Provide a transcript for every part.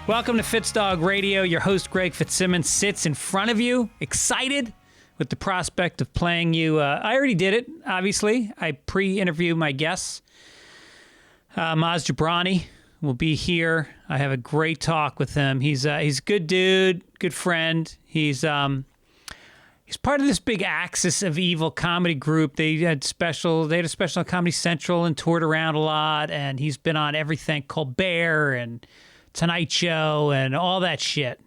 Welcome to Fitzdog Radio. Your host, Greg Fitzsimmons, sits in front of you, excited with the prospect of playing you. I already did it, obviously. I pre-interview my guests. Maz Jobrani will be here. I have a great talk with him. He's a good dude, good friend. He's part of this big Axis of Evil comedy group. They had a special on Comedy Central and toured around a lot. And he's been on everything, Colbert and Tonight Show and all that shit.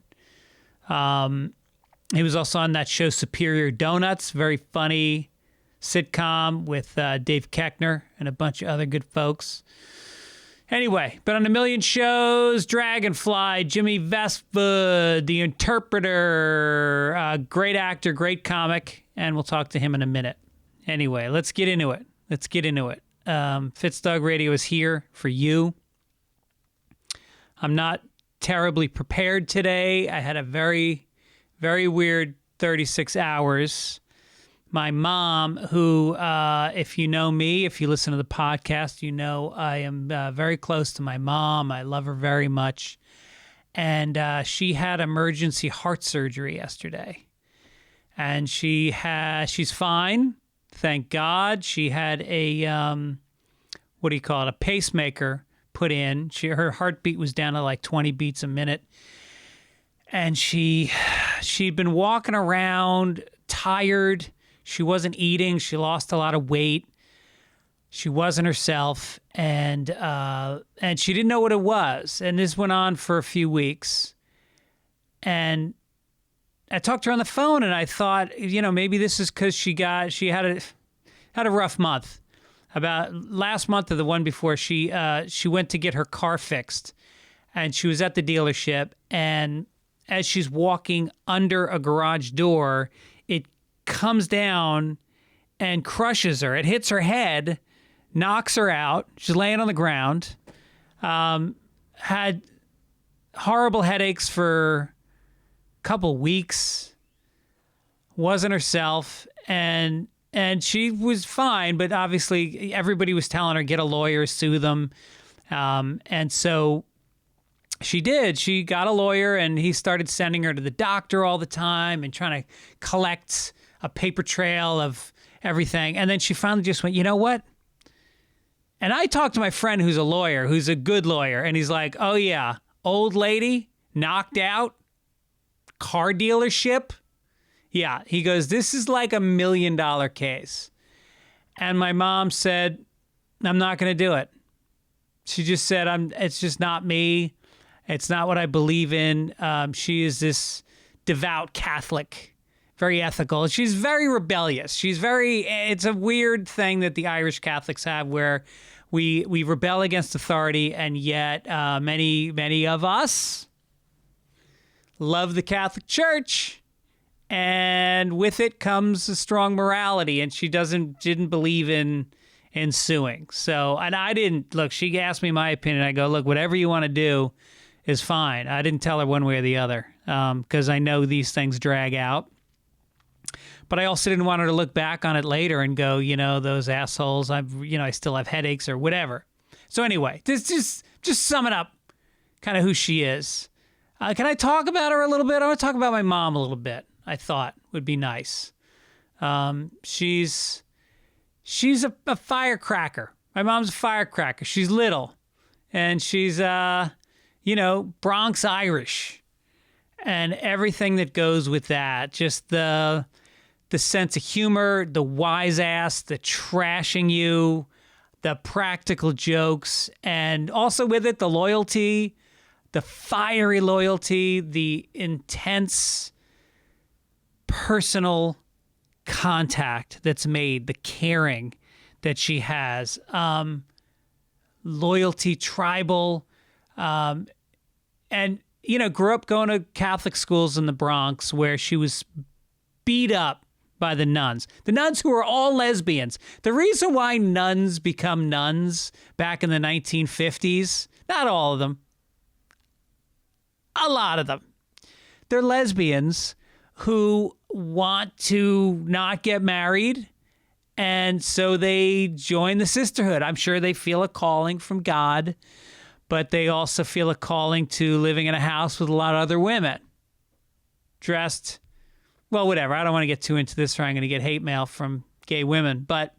He was also on that show Superior Donuts, very funny sitcom with Dave Koechner and a bunch of other good folks. Anyway, been on a million shows, Dragonfly, Jimmy Westwood, The Interpreter, great actor, great comic, and we'll talk to him in a minute. Anyway, let's get into it. Fitzdog Radio is here for you. I'm not terribly prepared today. I had a very, very weird 36 hours. My mom, who, if you know me, if you listen to the podcast, you know I am very close to my mom. I love her very much. And she had emergency heart surgery yesterday. And she's fine, thank God. She had a, a pacemaker put in. Her heartbeat was down to like 20 beats a minute. And she'd been walking around tired. She wasn't eating. She lost a lot of weight. She wasn't herself, and she didn't know what it was. And this went on for a few weeks. And I talked to her on the phone, and I thought, maybe this is because she had a rough month. About last month or the one before, she went to get her car fixed, and she was at the dealership, and as she's walking under a garage door, it comes down and crushes her. It hits her head, knocks her out. She's laying on the ground. Had horrible headaches for a couple weeks. Wasn't herself, and she was fine, but obviously everybody was telling her, get a lawyer, sue them. And so she did. She got a lawyer, and he started sending her to the doctor all the time and trying to collect a paper trail of everything. And then she finally just went, you know what? And I talked to my friend who's a lawyer, who's a good lawyer, and he's like, oh yeah, old lady, knocked out, car dealership. Yeah, he goes, this is like $1 million case. And my mom said, I'm not going to do it. She just said, it's just not me. It's not what I believe in. She is this devout Catholic, very ethical. She's very rebellious. It's a weird thing that the Irish Catholics have where we rebel against authority, and yet many of us love the Catholic Church. And with it comes a strong morality, and she didn't believe in suing. So, and I didn't, look, she asked me my opinion. I go, look, whatever you want to do is fine. I didn't tell her one way or the other, because I know these things drag out. But I also didn't want her to look back on it later and go, those assholes, I still have headaches or whatever. So anyway, just sum it up, kind of who she is. Can I talk about her a little bit? I want to talk about my mom a little bit. I thought would be nice. She's a firecracker. My mom's a firecracker. She's little, and she's Bronx Irish, and everything that goes with that. Just the sense of humor, the wise ass, the trashing you, the practical jokes, and also with it the loyalty, the fiery loyalty, the intense personal contact that's made, the caring that she has, loyalty, tribal, and grew up going to Catholic schools in the Bronx where she was beat up by the nuns who were all lesbians. The reason why nuns become nuns back in the 1950s, not all of them, a lot of them, they're lesbians who want to not get married, and so they join the sisterhood. I'm sure they feel a calling from God, but they also feel a calling to living in a house with a lot of other women. Dressed, well, whatever. I don't want to get too into this or I'm going to get hate mail from gay women. But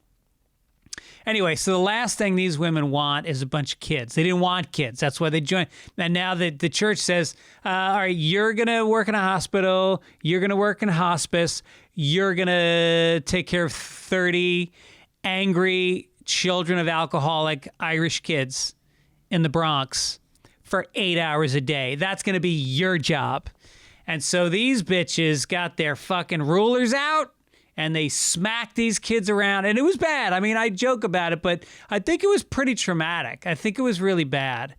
anyway, so the last thing these women want is a bunch of kids. They didn't want kids. That's why they joined. And now the church says, all right, you're going to work in a hospital. You're going to work in hospice. You're going to take care of 30 angry children of alcoholic Irish kids in the Bronx for 8 hours a day. That's going to be your job. And so these bitches got their fucking rulers out and they smacked these kids around. And it was bad. I mean, I joke about it, but I think it was pretty traumatic. I think it was really bad.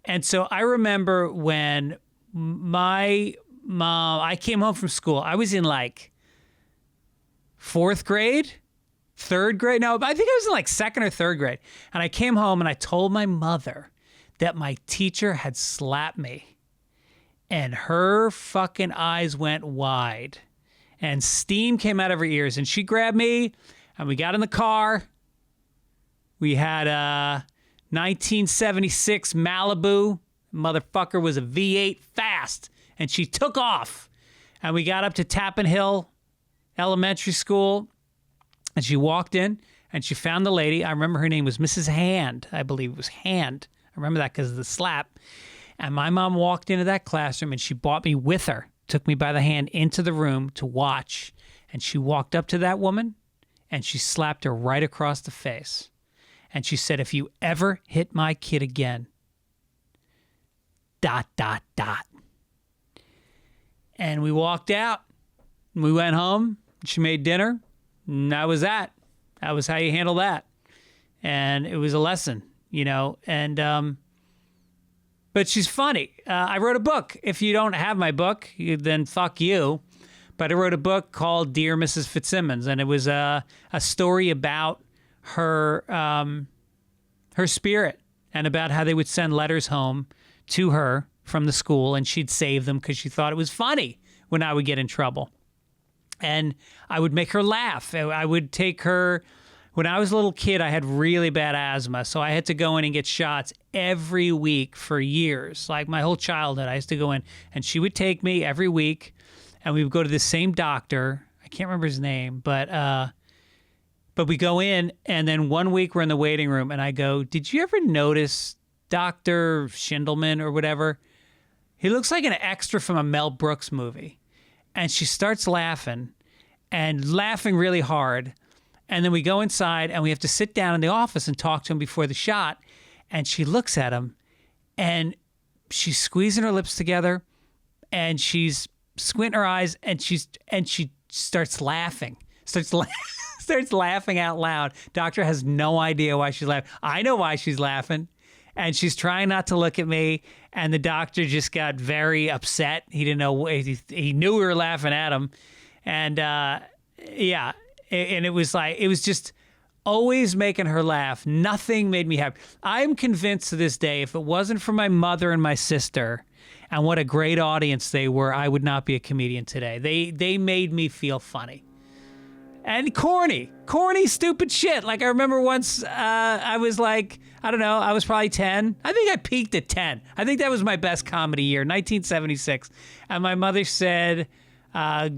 And so I remember when my mom, I came home from school. I was in like fourth grade, third grade. No, I think I was in like second or third grade. And I came home and I told my mother that my teacher had slapped me. And her fucking eyes went wide and steam came out of her ears. And she grabbed me and we got in the car. We had a 1976 Malibu. Motherfucker was a V8 fast. And she took off. And we got up to Tappan Hill Elementary School. And she walked in and she found the lady. I remember her name was Mrs. Hand. I believe it was Hand. I remember that because of the slap. And my mom walked into that classroom and she brought me with her, took me by the hand into the room to watch. And she walked up to that woman and she slapped her right across the face. And she said, if you ever hit my kid again, ... And we walked out. We went home. She made dinner. And that was that. That was how you handle that. And it was a lesson, you know. And but she's funny. I wrote a book. If you don't have my book, then fuck you. But I wrote a book called Dear Mrs. Fitzsimmons, and it was a story about her her spirit and about how they would send letters home to her from the school, and she'd save them because she thought it was funny when I would get in trouble. And I would make her laugh. I would take her... When I was a little kid, I had really bad asthma, so I had to go in and get shots every week for years. Like my whole childhood, I used to go in, and she would take me every week, and we would go to the same doctor. I can't remember his name, but we go in, and then one week we're in the waiting room, and I go, did you ever notice Dr. Schindelman or whatever? He looks like an extra from a Mel Brooks movie. And she starts laughing, and laughing really hard. And then we go inside and we have to sit down in the office and talk to him before the shot. And she looks at him and she's squeezing her lips together and she's squinting her eyes and she starts laughing, starts laughing out loud. Doctor has no idea why she's laughing. I know why she's laughing. And she's trying not to look at me. And the doctor just got very upset. He didn't know. He knew we were laughing at him. And yeah. And it was like, it was just always making her laugh. Nothing made me happy. I'm convinced to this day, if it wasn't for my mother and my sister and what a great audience they were, I would not be a comedian today. They made me feel funny. And corny, stupid shit. Like I remember once I was like, I don't know, I was probably 10. I think I peaked at 10. I think that was my best comedy year, 1976. And my mother said...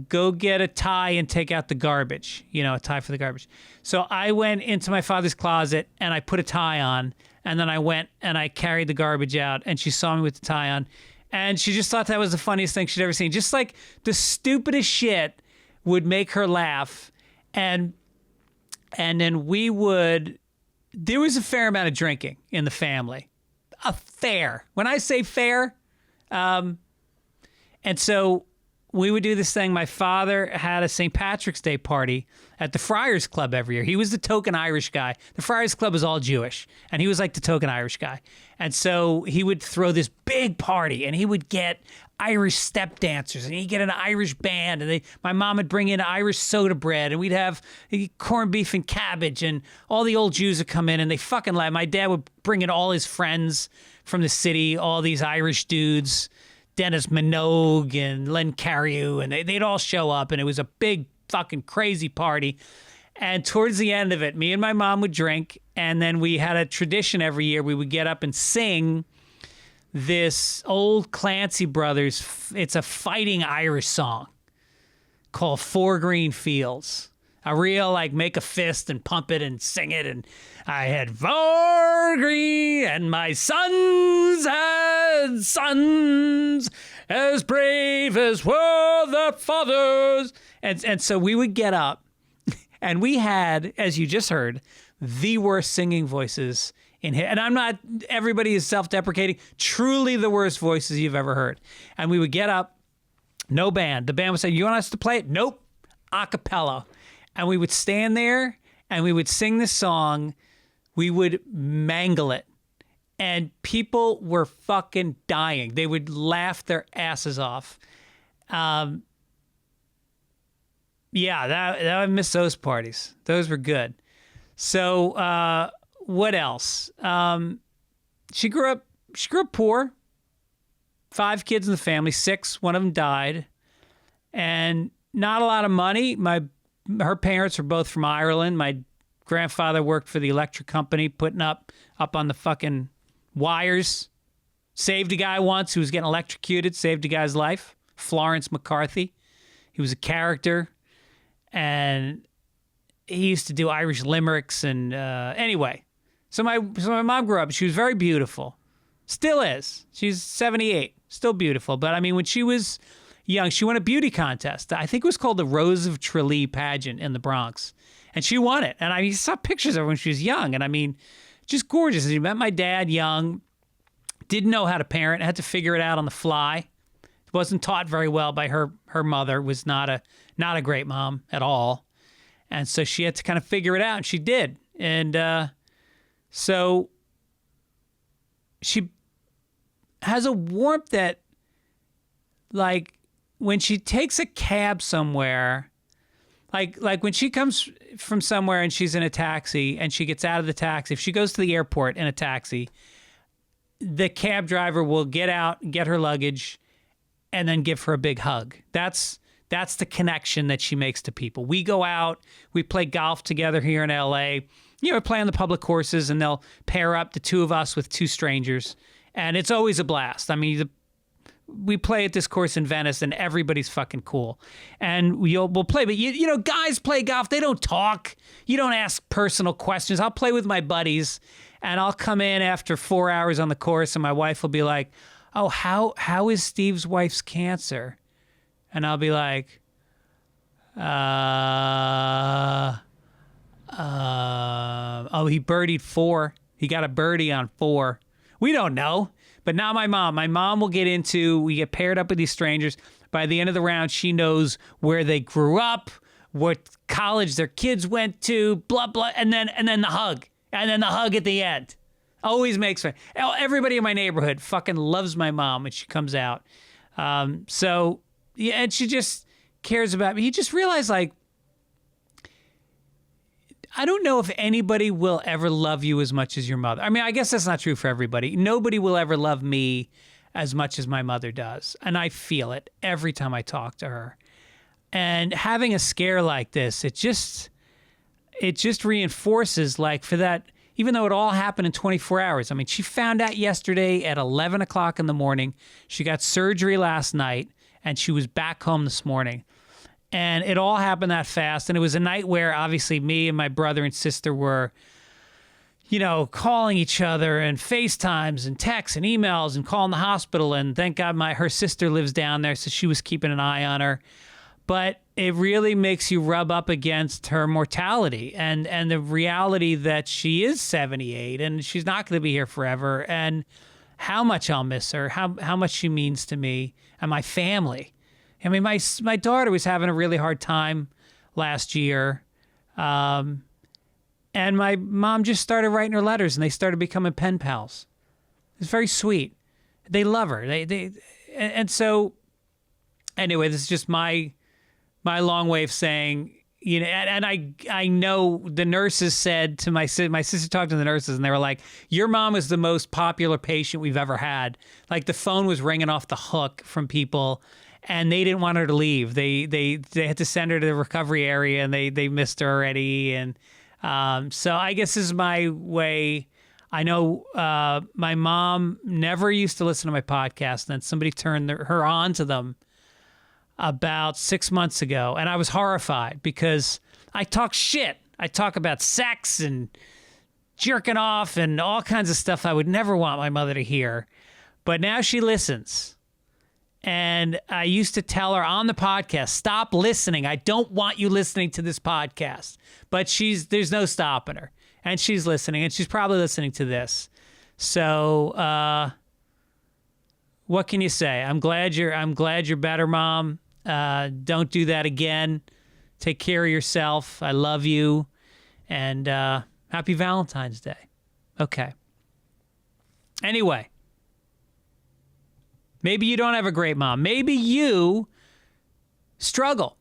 go get a tie and take out the garbage, you know, a tie for the garbage. So I went into my father's closet and I put a tie on, and then I went and I carried the garbage out, and she saw me with the tie on, and she just thought that was the funniest thing she'd ever seen. Just like the stupidest shit would make her laugh. And then there was a fair amount of drinking in the family. A fair. When I say fair, and so we would do this thing. My father had a St. Patrick's Day party at the Friars Club every year. He was the token Irish guy. The Friars Club was all Jewish, and he was like the token Irish guy. And so he would throw this big party, and he would get Irish step dancers, and he'd get an Irish band, and my mom would bring in Irish soda bread, and we'd have corned beef and cabbage, and all the old Jews would come in, and they fucking laugh. My dad would bring in all his friends from the city, all these Irish dudes, Dennis Minogue and Len Cariou, and they'd all show up, and it was a big fucking crazy party. And towards the end of it, me and my mom would drink, and then we had a tradition every year. We would get up and sing this old Clancy Brothers, it's a fighting Irish song called Four Green Fields. A real, like, make a fist and pump it and sing it. And I had four green, and my sons had sons as brave as were their fathers. And so we would get up, and we had, as you just heard, the worst singing voices in here. And I'm not, everybody is self-deprecating, truly the worst voices you've ever heard. And we would get up, no band. The band would say, you want us to play it? Nope. A cappella. And we would stand there and we would sing this song. We would mangle it. And people were fucking dying. They would laugh their asses off. Yeah, I miss those parties. Those were good. So what else? She grew up poor. 5 kids in the family, 6, one of them died. And not a lot of money. Her parents were both from Ireland. My grandfather worked for the electric company, putting up on the fucking wires. Saved a guy once who was getting electrocuted, saved a guy's life. Florence McCarthy. He was a character. And he used to do Irish limericks. And anyway, so my mom grew up. She was very beautiful. Still is. She's 78. Still beautiful. But I mean, when she was young, she won a beauty contest. I think it was called the Rose of Tralee pageant in the Bronx. And she won it. And I saw pictures of her when she was young. And I mean, just gorgeous. She met my dad young, didn't know how to parent, had to figure it out on the fly. Wasn't taught very well by her mother, was not a great mom at all. And so she had to kind of figure it out, and she did. And so she has a warmth that, like, when she takes a cab somewhere, like when she comes from somewhere and she's in a taxi and she gets out of the taxi, if she goes to the airport in a taxi, the cab driver will get out, get her luggage, and then give her a big hug. That's the connection that she makes to people. We go out, we play golf together here in LA. We play on the public courses, and they'll pair up the two of us with 2 strangers. And it's always a blast. I mean, we play at this course in Venice, and everybody's fucking cool. And we'll play. But, guys play golf. They don't talk. You don't ask personal questions. I'll play with my buddies, and I'll come in after 4 hours on the course, and my wife will be like, oh, how is Steve's wife's cancer? And I'll be like, he birdied 4. He got a birdie on 4. We don't know. But now my mom will we get paired up with these strangers. By the end of the round, she knows where they grew up, what college their kids went to, blah, blah, and then the hug. And then the hug at the end. Always makes fun. Everybody in my neighborhood fucking loves my mom when she comes out. So, yeah, and she just cares about me. You just realize, like, I don't know if anybody will ever love you as much as your mother. I mean, I guess that's not true for everybody. Nobody will ever love me as much as my mother does. And I feel it every time I talk to her. And having a scare like this, it just reinforces, like, for that, even though it all happened in 24 hours. I mean, she found out yesterday at 11 o'clock in the morning. She got surgery last night, and she was back home this morning. And it all happened that fast. And it was a night where, obviously, me and my brother and sister were, calling each other and FaceTimes and texts and emails and calling the hospital. And thank God her sister lives down there, so she was keeping an eye on her. But it really makes you rub up against her mortality and the reality that she is 78 and she's not going to be here forever, and how much I'll miss her, how much she means to me and my family. I mean, my daughter was having a really hard time last year, and my mom just started writing her letters, and they started becoming pen pals. It's very sweet. They love her. And so anyway, this is just my long way of saying, and I know the nurses said to my sister talked to the nurses, and they were like, your mom is the most popular patient we've ever had. Like, the phone was ringing off the hook from people, and they didn't want her to leave. They had to send her to the recovery area, and they missed her already. And so I guess this is my way. I know my mom never used to listen to my podcast, and then somebody turned her on to them about 6 months ago, and I was horrified because I talk shit. I talk about sex and jerking off and all kinds of stuff I would never want my mother to hear. But now she listens. And I used to tell her on the podcast, stop listening. I don't want you listening to this podcast. But there's no stopping her. And she's listening, and she's probably listening to this. So what can you say? I'm glad you're better, Mom. Don't do that again. Take care of yourself. I love you. And happy Valentine's Day. Okay. Anyway. Maybe you don't have a great mom. Maybe you struggle.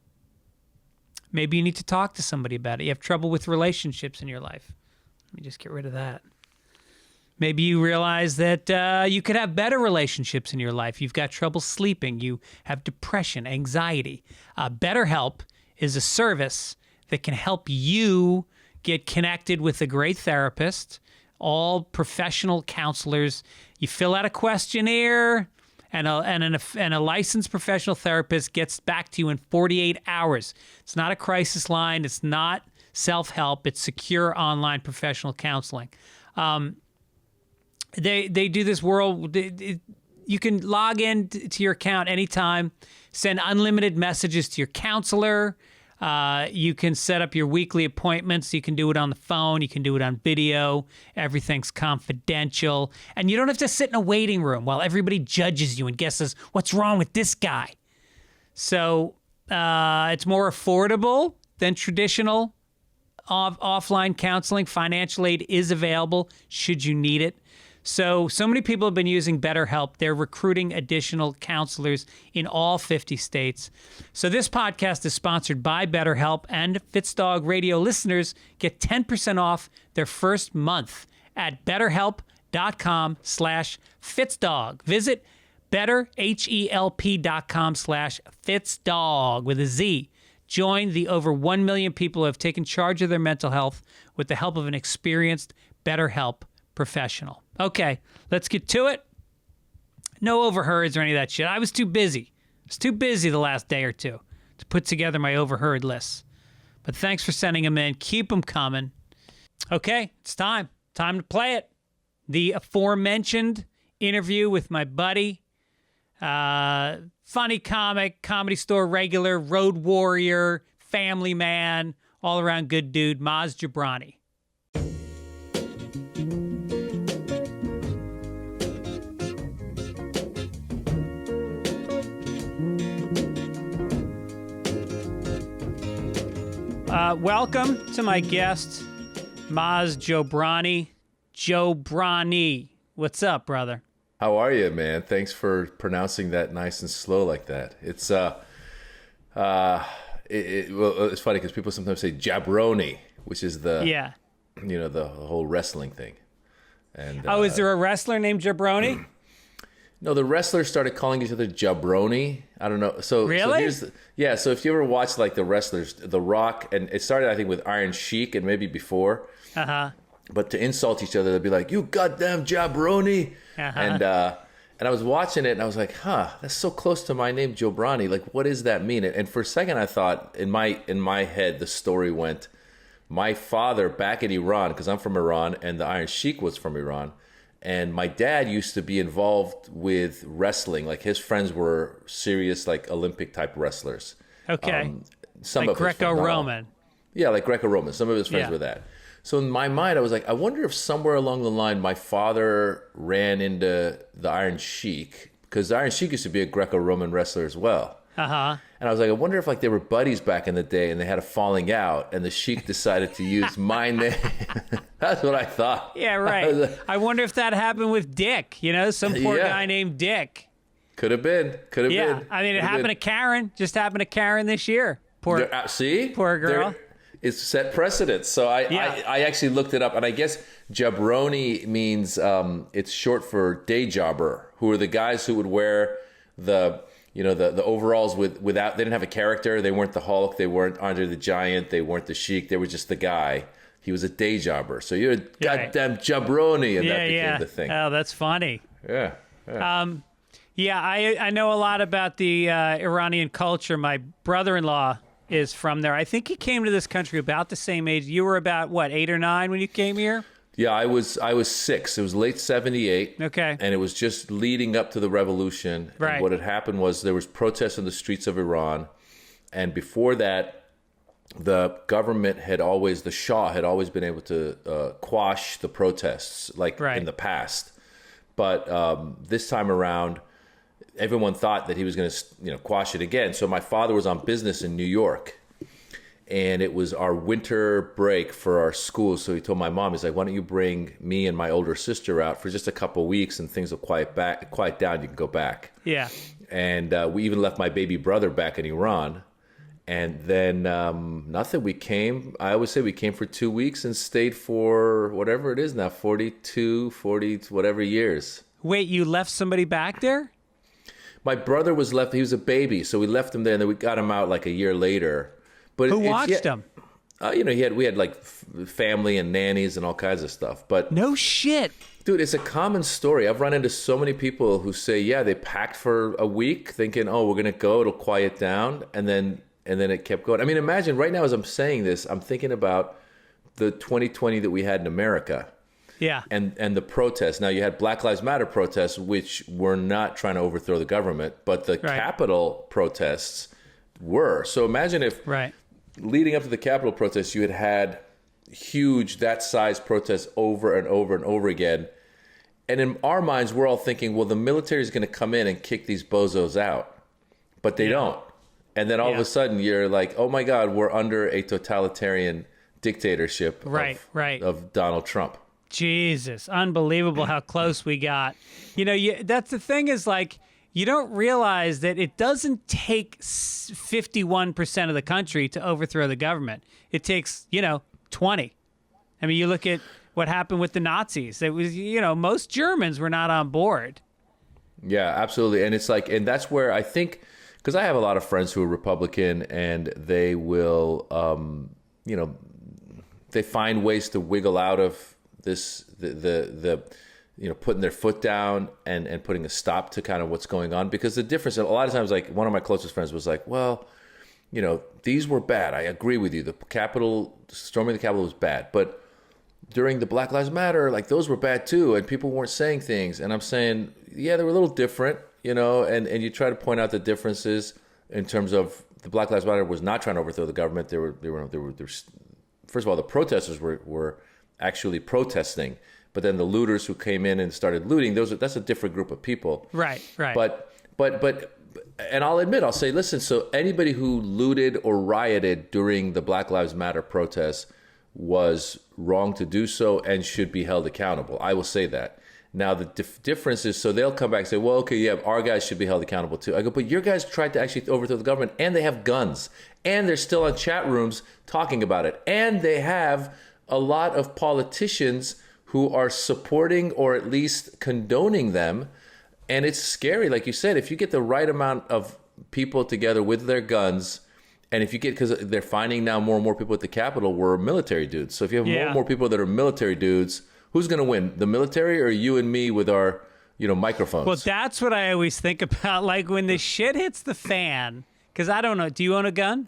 Maybe you need to talk to somebody about it. You have trouble with relationships in your life. Let me just get rid of that. Maybe you realize that you could have better relationships in your life. You've got trouble sleeping. You have depression, anxiety. BetterHelp is a service that can help you get connected with a great therapist, all professional counselors. You fill out a questionnaire, and a licensed professional therapist gets back to you in 48 hours. It's not a crisis line. It's not self-help. It's secure online professional counseling. They do this you can log in to your account anytime, send unlimited messages to your counselor. You can set up your weekly appointments. You can do it on the phone. You can do it on video. Everything's confidential. And you don't have to sit in a waiting room while everybody judges you and guesses what's wrong with this guy. So it's more affordable than traditional offline counseling. Financial aid is available should you need it. So many people have been using BetterHelp. They're recruiting additional counselors in all 50 states. So this podcast is sponsored by BetterHelp, and Fitzdog radio listeners get 10% off their first month at betterhelp.com/Fitzdog. Visit betterhelp.com/Fitzdog with a Z. Join the over 1 million people who have taken charge of their mental health with the help of an experienced BetterHelp professional. Okay, let's get to it. No overheards or any of that shit. I was too busy. The last day or two to put together my overheard lists. But thanks for sending them in. Keep them coming. Okay, it's time. Time to play it. The aforementioned interview with my buddy, funny comic, Comedy Store regular, road warrior, family man, all-around good dude, Maz Jobrani. Welcome to my guest, Maz Jobrani. Jobrani. What's up, brother? How are you, man? Thanks for pronouncing that nice and slow like that. It's well, it's funny because people sometimes say jabroni, which is the the whole wrestling thing. And is there a wrestler named Jobrani? No, the wrestlers started calling each other jabroni. I don't know. So really? So if you ever watch like the wrestlers, The Rock, and it started I think with Iron Sheik and maybe before. But to insult each other, they'd be like, "You goddamn jabroni," and I was watching it and I was like, that's so close to my name, Jobrani. Like, what does that mean? And for a second, I thought in my head, the story went, my father back in Iran, because I'm from Iran, and the Iron Sheik was from Iran. And my dad used to be involved with wrestling. Like his friends were serious, like Olympic type wrestlers. Okay. Some like of his Greco-Roman. Yeah, like Greco-Roman. Some of his friends were that. So in my mind, I was like, I wonder if somewhere along the line, my father ran into the Iron Sheik, because the Iron Sheik used to be a Greco-Roman wrestler as well. And I was like, I wonder if like they were buddies back in the day and they had a falling out and the Sheik decided to use my name. That's what I thought. Yeah, right. I wonder if that happened with Dick, some poor guy named Dick. Could have been. Yeah, I mean, it happened to Karen. Just happened to Karen this year. Poor girl. It's set precedent. So I actually looked it up, and I guess jabroni means it's short for day jobber, who are the guys who would wear the overalls without, they didn't have a character. They weren't the Hulk. They weren't Andre the Giant. They weren't the Sheik. They were just the guy. he was a day jobber. So you're a goddamn jabroni, and that became the thing. Oh, that's funny. Yeah. I know a lot about the Iranian culture. My brother-in-law is from there. I think he came to this country about the same age. You were about, what, 8 or 9 when you came here? Yeah, I was 6. It was late 78. Okay. And it was just leading up to the revolution. Right. And what had happened was there was protests in the streets of Iran. And before that, the Shah had always been able to quash the protests, in the past. But this time around, everyone thought that he was going to, quash it again. So my father was on business in New York, and it was our winter break for our school. So he told my mom, he's like, "Why don't you bring me and my older sister out for just a couple of weeks, and things will quiet down. You can go back." Yeah. And we even left my baby brother back in Iran. And then nothing. We came. I always say we came for 2 weeks and stayed for whatever it is now, 40 whatever years. Wait, you left somebody back there? My brother was left. He was a baby, so we left him there, and then we got him out like a year later. But who watched him? We had like family and nannies and all kinds of stuff. But no shit, dude, it's a common story. I've run into so many people who say, yeah, they packed for a week, thinking, oh, we're gonna go, it'll quiet down, and then it kept going. I mean, imagine right now as I'm saying this, I'm thinking about the 2020 that we had in America. Yeah. And the protests. Now, you had Black Lives Matter protests, which were not trying to overthrow the government, but the Capitol protests were. So imagine if leading up to the Capitol protests, you had huge, that size protests over and over and over again. And in our minds, we're all thinking, well, the military is going to come in and kick these bozos out. But they don't. And then all of a sudden, you're like, oh, my God, we're under a totalitarian dictatorship of Donald Trump. Jesus, unbelievable how close we got. That's the thing is, like, you don't realize that it doesn't take 51% of the country to overthrow the government. It takes, 20. I mean, you look at what happened with the Nazis. It was, most Germans were not on board. Yeah, absolutely. And it's like, and that's where I think, because I have a lot of friends who are Republican, and they will, they find ways to wiggle out of this, the putting their foot down and putting a stop to kind of what's going on. Because the difference, a lot of times, like one of my closest friends was like, well, these were bad. I agree with you. Storming the Capitol was bad. But during the Black Lives Matter, like those were bad too. And people weren't saying things. And I'm saying, yeah, they were a little different, and you try to point out the differences in terms of the Black Lives Matter was not trying to overthrow the government. They were first of all, the protesters were actually protesting, but then the looters who came in and started looting, that's a different group of people. Right. But and I'll say, listen, so anybody who looted or rioted during the Black Lives Matter protests was wrong to do so and should be held accountable. I will say that. Now, the difference is, so they'll come back and say, well, okay, yeah, our guys should be held accountable too. I go, but your guys tried to actually overthrow the government, and they have guns, and they're still on chat rooms talking about it, and they have a lot of politicians who are supporting or at least condoning them. And it's scary. Like you said, if you get the right amount of people together with their guns, and if you get, because they're finding now more and more people at the Capitol were military dudes. So if you have more and more people that are military dudes, who's going to win? The military or you and me with our, microphones? Well, that's what I always think about. Like when the shit hits the fan, because I don't know, do you own a gun?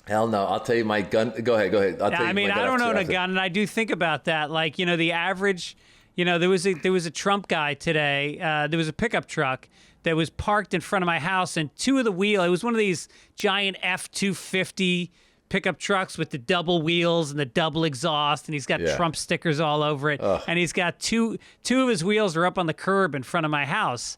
Hell no. I'll tell you my gun. Go ahead. I'll tell you my gun. I don't own a gun, and I do think about that. Like, the average, there was a Trump guy today. There was a pickup truck that was parked in front of my house, and two of the wheel, it was one of these giant F-250 pickup trucks with the double wheels and the double exhaust, and he's got Trump stickers all over it. Ugh. And he's got two of his wheels are up on the curb in front of my house.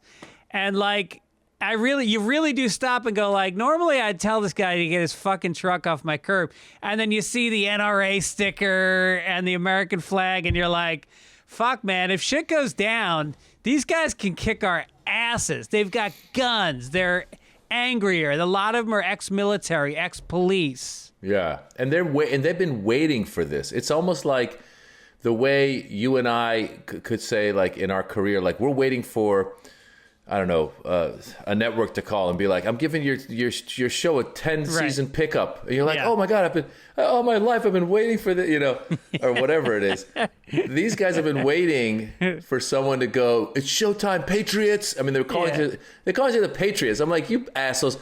And like, you really do stop and go like, normally I'd tell this guy to get his fucking truck off my curb. And then you see the NRA sticker and the American flag, and you're like, fuck, man, if shit goes down, these guys can kick our asses. They've got guns. They're angrier. A lot of them are ex-military, ex-police. Yeah, and they've been waiting for this. It's almost like the way you and I could say, like in our career, like we're waiting for, I don't know, a network to call and be like, I'm giving your show a 10 season pickup, and you're like, oh my God, all my life I've been waiting for or whatever it is. These guys have been waiting for someone to go, it's showtime, Patriots. I mean, they're calling you the Patriots. I'm like, you assholes.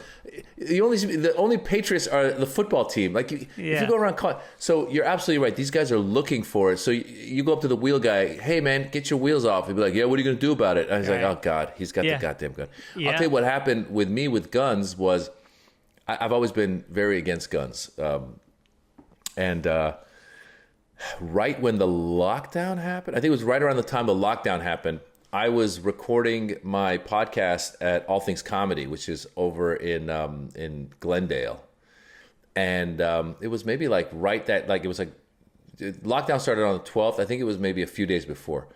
The only Patriots are the football team. Like, if you go around calling. So you're absolutely right. These guys are looking for it. So you go up to the wheel guy, hey, man, get your wheels off. He'd be like, yeah, what are you going to do about it? I was like, oh, God, he's got the goddamn gun. I'll tell you what happened with me with guns was I've always been very against guns. And right when the lockdown happened, I think it was right around the time the lockdown happened, I was recording my podcast at All Things Comedy, which is over in Glendale. And it was maybe like lockdown started on the 12th. I think it was maybe a few days before.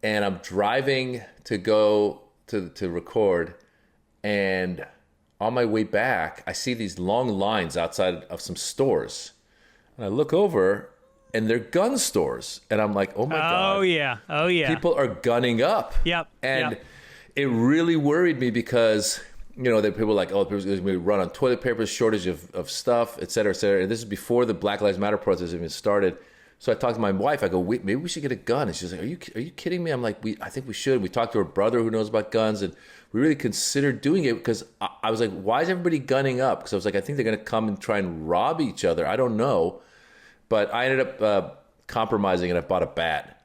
And I'm driving to go to record, and on my way back, I see these long lines outside of some stores. And I look over, and they're gun stores. And I'm like, oh, my God. Oh, yeah. People are gunning up. Yep. And it really worried me because, that people were like, oh, there's going to be a run on toilet paper, shortage of stuff, et cetera, et cetera. And this is before the Black Lives Matter protests even started. So I talked to my wife. I go, wait, maybe we should get a gun. And she's like, are you kidding me? I'm like, I think we should. We talked to her brother who knows about guns, and we really considered doing it because I was like, why is everybody gunning up? Because I was like, I think they're going to come and try and rob each other. I don't know. But I ended up compromising, and I bought a bat.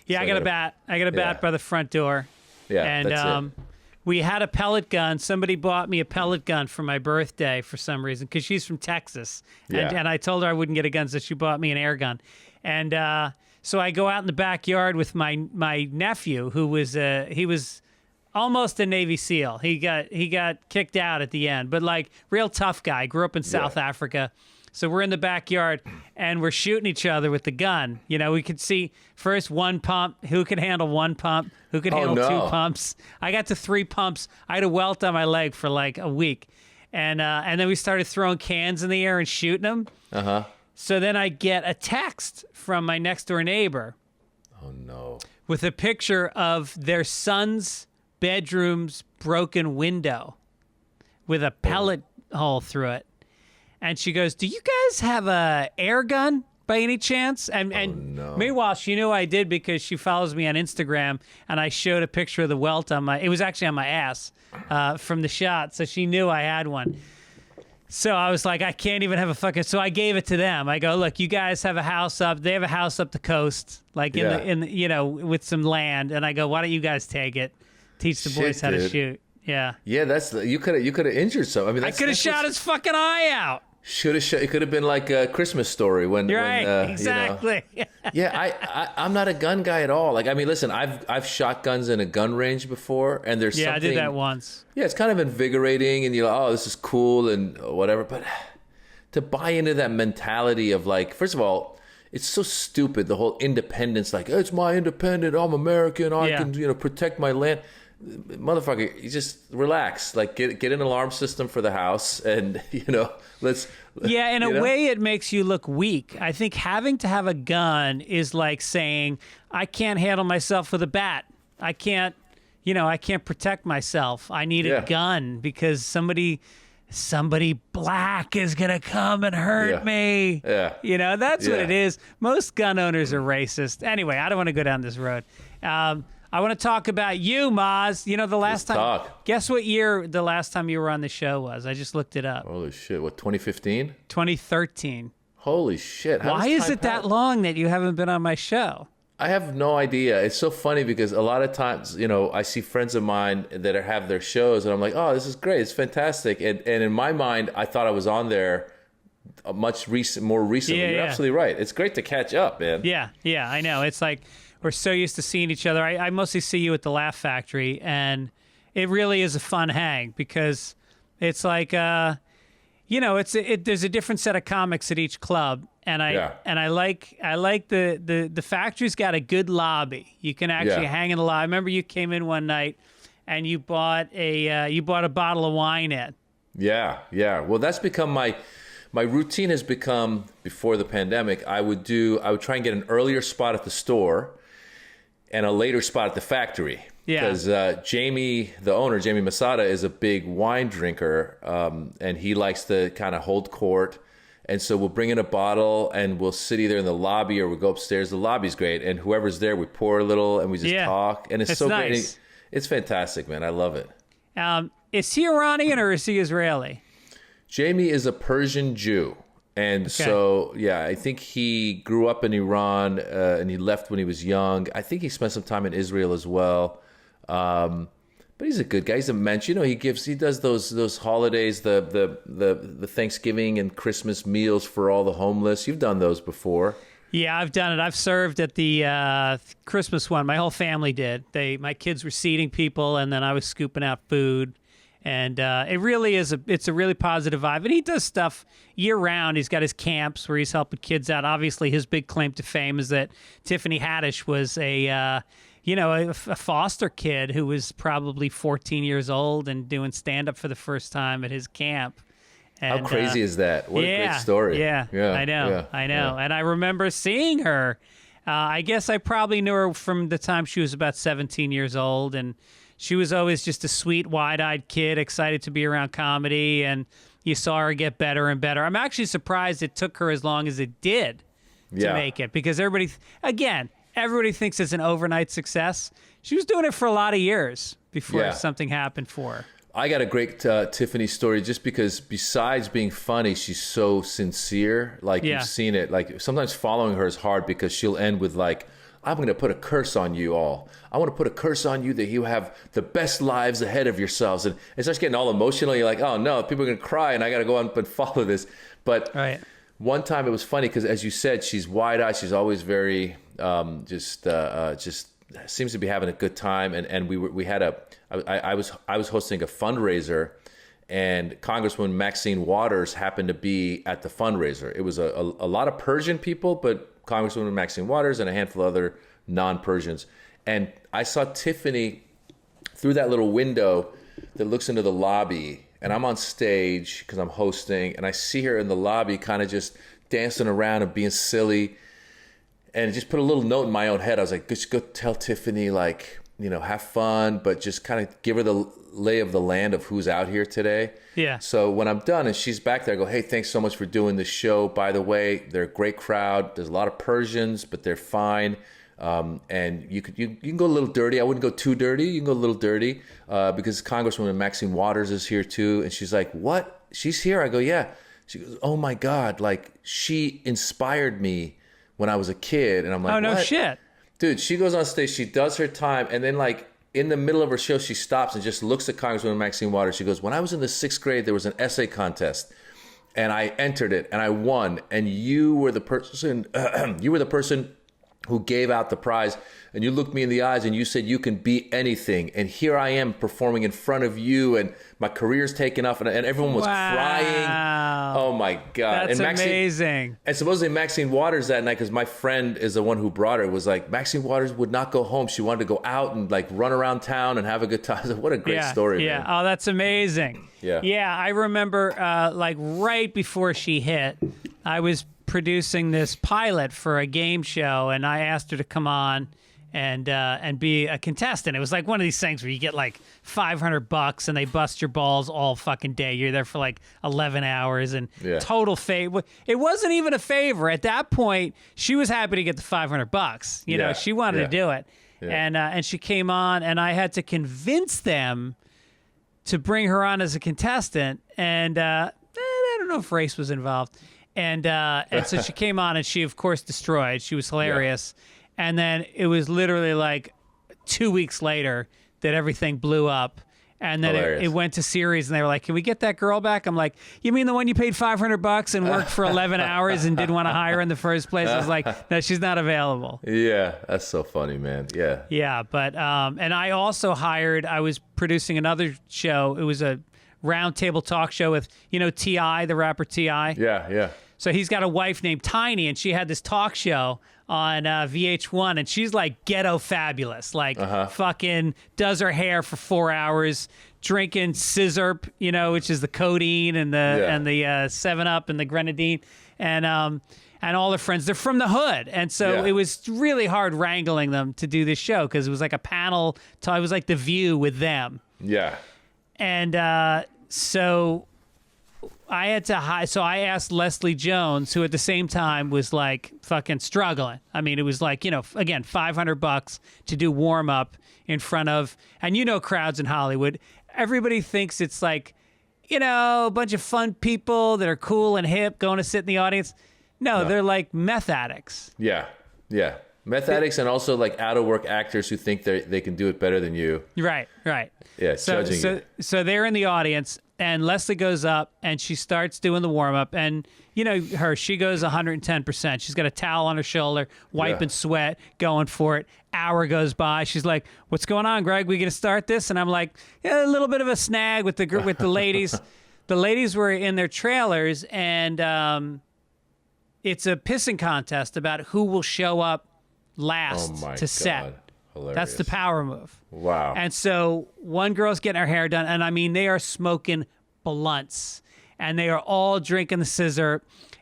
Yeah, so I got a bat. I got a bat by the front door. Yeah, and that's it. We had a pellet gun. Somebody bought me a pellet gun for my birthday for some reason because she's from Texas. And I told her I wouldn't get a gun, so she bought me an air gun. And so I go out in the backyard with my nephew, who was he was almost a Navy SEAL. He got kicked out at the end, but like real tough guy. Grew up in South Africa. So we're in the backyard, and we're shooting each other with the gun. We could see first one pump. Who could handle one pump? Who could handle two pumps? I got to 3 pumps. I had a welt on my leg for like a week. And then we started throwing cans in the air and shooting them. Uh-huh. So then I get a text from my next-door neighbor. Oh, no. With a picture of their son's bedroom's broken window with a pellet hole through it. And she goes, do you guys have a air gun by any chance? And meanwhile, she knew I did because she follows me on Instagram, and I showed a picture of the welt it was actually on my ass from the shot. So she knew I had one. So I was like, I can't even have so I gave it to them. I go, look, you guys have a house up. They have a house up the coast, like in the with some land. And I go, why don't you guys take it? Teach the boys how to shoot. Yeah. Yeah, you could have injured someone. I mean, I could have shot his fucking eye out. It could have been like a Christmas Story when exactly. I'm not a gun guy at all. Like, I mean, listen, I've shot guns in a gun range before, and there's something. I did that once. Yeah, it's kind of invigorating, and you're like, oh, this is cool and whatever. But to buy into that mentality of like, first of all, it's so stupid. The whole independence, like, it's my independent. I'm American. I can protect my land. Motherfucker, you just relax. Like, get an alarm system for the house, and let's. Yeah, in a way, it makes you look weak. I think having to have a gun is like saying, I can't handle myself with a bat. I can't protect myself. I need a gun because somebody black is gonna come and hurt me. Yeah, that's what it is. Most gun owners are racist. Anyway, I don't want to go down this road. I want to talk about you, Maz. The last time. Guess what year the last time you were on the show was? I just looked it up. Holy shit! What, 2015? 2013. Holy shit! Why is it that long that you haven't been on my show? I have no idea. It's so funny because a lot of times, I see friends of mine that have their shows, and I'm like, oh, this is great. It's fantastic. And in my mind, I thought I was on there more recently. You're absolutely right. It's great to catch up, man. Yeah, I know. It's like we're so used to seeing each other. I mostly see you at the Laugh Factory, and it really is a fun hang because it's like, there's a different set of comics at each club, and I like the Factory's got a good lobby. You can actually hang in the lobby. I remember you came in one night, and you bought a bottle of wine in. Yeah. Well, that's become my routine has become before the pandemic. I would try and get an earlier spot at the store and a later spot at the Factory. Yeah. Because Jamie, the owner, Jamie Masada, is a big wine drinker, and he likes to kind of hold court. And so we'll bring in a bottle and we'll sit either in the lobby or we'll go upstairs. The lobby's great. And whoever's there, we pour a little and we just talk. And it's so nice. great. It's fantastic, man. I love it. Is he Iranian or is he Israeli? Jamie is a Persian Jew. And so, yeah, I think he grew up in Iran and he left when he was young. I think he spent some time in Israel as well. But he's a good guy. He's a mensch. You know, he does those holidays, the Thanksgiving and Christmas meals for all the homeless. You've done those before. Yeah, I've done it. I've served at the Christmas one. My whole family did. My kids were seating people, and then I was scooping out food. And it really is it's a really positive vibe. And he does stuff year round. He's got his camps where he's helping kids out. Obviously, his big claim to fame is that Tiffany Haddish was a foster kid who was probably 14 years old and doing stand-up for the first time at his camp. And, how crazy is that? What a great story. Yeah, I know. And I remember seeing her. I guess I probably knew her from the time she was about 17 years old, and she was always just a sweet, wide-eyed kid, excited to be around comedy, and you saw her get better and better. I'm actually surprised it took her as long as it did to make it, because everybody thinks it's an overnight success. She was doing it for a lot of years before something happened for her. I got a great Tiffany story just because besides being funny, she's so sincere. Like you've seen it. Like sometimes following her is hard because she'll end with like, I'm going to put a curse on you all. I want to put a curse on you that you have the best lives ahead of yourselves. And it starts getting all emotional. You're like, oh no, people are going to cry and I got to go on and follow this. But one time it was funny because as you said, she's wide-eyed. She's always very just seems to be having a good time. And I was hosting a fundraiser and Congresswoman Maxine Waters happened to be at the fundraiser. It was a lot of Persian people, but Congresswoman Maxine Waters and a handful of other non-Persians. And I saw Tiffany through that little window that looks into the lobby, and I'm on stage because I'm hosting, and I see her in the lobby kind of just dancing around and being silly, and just put a little note in my own head. I was like, just go tell Tiffany, like, you know, have fun, but just kind of give her the lay of the land of who's out here today. Yeah. So when I'm done and she's back there, I go, hey, thanks so much for doing this show. By the way, they're a great crowd. There's a lot of Persians, but they're fine. And you can go a little dirty. I wouldn't go too dirty. You can go a little dirty because Congresswoman Maxine Waters is here too. And she's like, what? She's here? I go, yeah. She goes, oh my God. Like she inspired me when I was a kid. And I'm like, oh, no what? Shit. Dude, she goes on stage, she does her time, and then like in the middle of her show, she stops and just looks at Congresswoman Maxine Waters. She goes, when I was in the 6th grade, there was an essay contest, and I entered it, and I won, and you were the person, who gave out the prize, and you looked me in the eyes, and you said you can be anything, and here I am performing in front of you, and my career's taken off, and everyone was crying. Oh my God. That's and Maxine, amazing. And supposedly Maxine Waters that night, because my friend is the one who brought her, was like, Maxine Waters would not go home. She wanted to go out and like run around town and have a good time. What a great story, man. Oh, that's amazing. Yeah. Yeah, I remember like right before she hit, I was producing this pilot for a game show, and I asked her to come on and be a contestant. It was like one of these things where you get like $500 and they bust your balls all fucking day. You're there for like 11 hours and total favor. It wasn't even a favor at that point. She was happy to get the $500. You know, she wanted to do it, and she came on, and I had to convince them to bring her on as a contestant, and I don't know if race was involved. And so she came on, and she, of course, destroyed. She was hilarious. Yeah. And then it was literally like 2 weeks later that everything blew up. And then it went to series, and they were like, can we get that girl back? I'm like, you mean the one you paid $500 and worked for 11 hours and didn't want to hire in the first place? I was like, no, she's not available. Yeah, that's so funny, man. Yeah. Yeah, but, and I also I was producing another show. It was a roundtable talk show with, you know, T.I., the rapper T.I. Yeah. So he's got a wife named Tiny, and she had this talk show on VH1, and she's like ghetto fabulous, like fucking does her hair for 4 hours, drinking scissor, you know, which is the codeine and the 7-Up and the grenadine, and all their friends. They're from the hood, and so it was really hard wrangling them to do this show because it was like a panel. It was like The View with them. Yeah. And so I had to hire. So I asked Leslie Jones, who at the same time was like fucking struggling. I mean, it was like, you know, again, $500 to do warm up in front of, and you know, crowds in Hollywood. Everybody thinks it's like, you know, a bunch of fun people that are cool and hip going to sit in the audience. No, they're like meth addicts. Yeah. Yeah. Meth addicts and also like out of work actors who think they can do it better than you. Right. Yeah, judging you. So they're in the audience, and Leslie goes up and she starts doing the warm up, and you know her, she goes 110%. She's got a towel on her shoulder, wiping sweat, going for it. Hour goes by. She's like, "What's going on, Greg? We gonna start this?" And I'm like, "Yeah, a little bit of a snag with the ladies." The ladies were in their trailers, and it's a pissing contest about who will show up last to set. Hilarious. That's the power move. Wow. And so one girl's getting her hair done, and I mean, they are smoking blunts, and they are all drinking the scissor,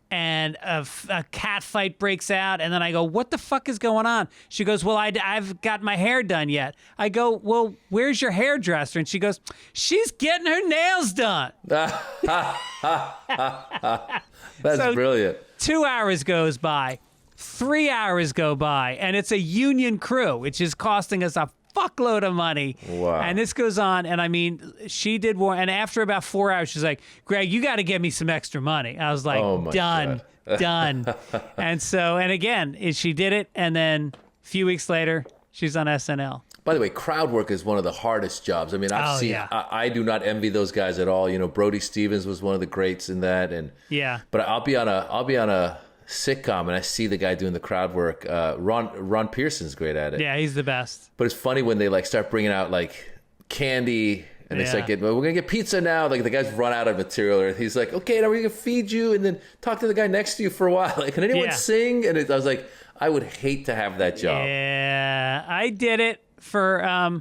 and a cat fight breaks out, and then I go, "What the fuck is going on?" She goes, "Well, I've got my hair done yet." I go, "Well, where's your hairdresser?" And she goes, "She's getting her nails done." That's So brilliant. 2 hours goes by. 3 hours go by, and it's a union crew, which is costing us a fuckload of money. Wow. And this goes on, and I mean, she did more. And after about 4 hours, she's like, "Greg, you got to give me some extra money." I was like, Oh my done. And so, and again, she did it, and then a few weeks later, she's on SNL. By the way, crowd work is one of the hardest jobs. I mean, I've seen. Yeah. I do not envy those guys at all. You know, Brody Stevens was one of the greats in that, and Yeah. But I'll be on a sitcom and I see the guy doing the crowd work. Ron Pearson's great at it. Yeah, he's the best. But it's funny when they like start bringing out like candy and they start getting, "Well, we're gonna get pizza now." Like the guys run out of material, or he's like, "Okay, now we're gonna feed you and then talk to the guy next to you for a while." Like, can anyone sing? And I was like, I would hate to have that job. Yeah, I did it for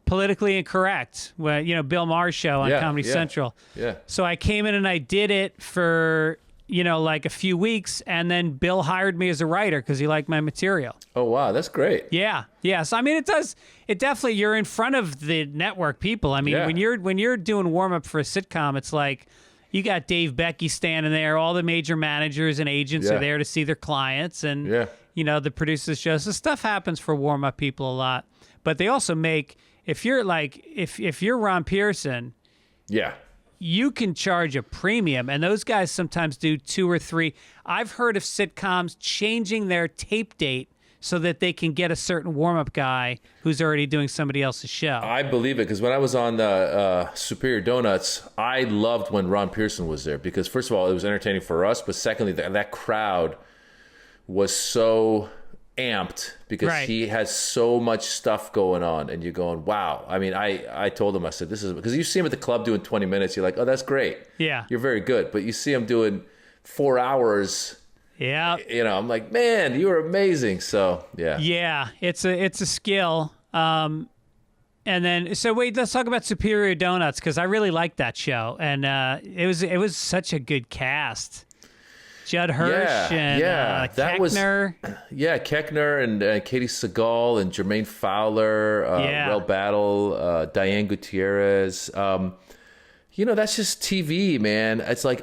Politically Incorrect, where, you know, Bill Maher's show on Comedy Central. Yeah. So I came in and I did it for, you know, like a few weeks, and then Bill hired me as a writer because he liked my material. Oh wow, that's great. Yeah. So I mean, it definitely, you're in front of the network people. I mean, when you're doing warm up for a sitcom, it's like you got Dave Becky standing there, all the major managers and agents are there to see their clients, and you know, the producers show. So stuff happens for warm up people a lot, but they also make, if you're like, if you're Ron Pearson, you can charge a premium, and those guys sometimes do 2 or 3. I've heard of sitcoms changing their tape date so that they can get a certain warm-up guy who's already doing somebody else's show. I believe it, because when I was on the Superior Donuts, I loved when Ron Pearson was there, because first of all, it was entertaining for us, but secondly, that crowd was so amped because he has so much stuff going on, and you're going, wow. I mean, I told him, I said, this is, because you see him at the club doing 20 minutes, you're like, oh, that's great. Yeah. You're very good. But you see him doing 4 hours. Yeah. You know, I'm like, man, you are amazing. So, yeah. Yeah, it's a skill. And then, so wait, let's talk about Superior Donuts, because I really liked that show, and it was such a good cast. Judd Hirsch and that Keckner. Keckner and Katie Seagal and Jermaine Fowler, Rel Battle, Diane Gutierrez. You know, that's just TV, man. It's like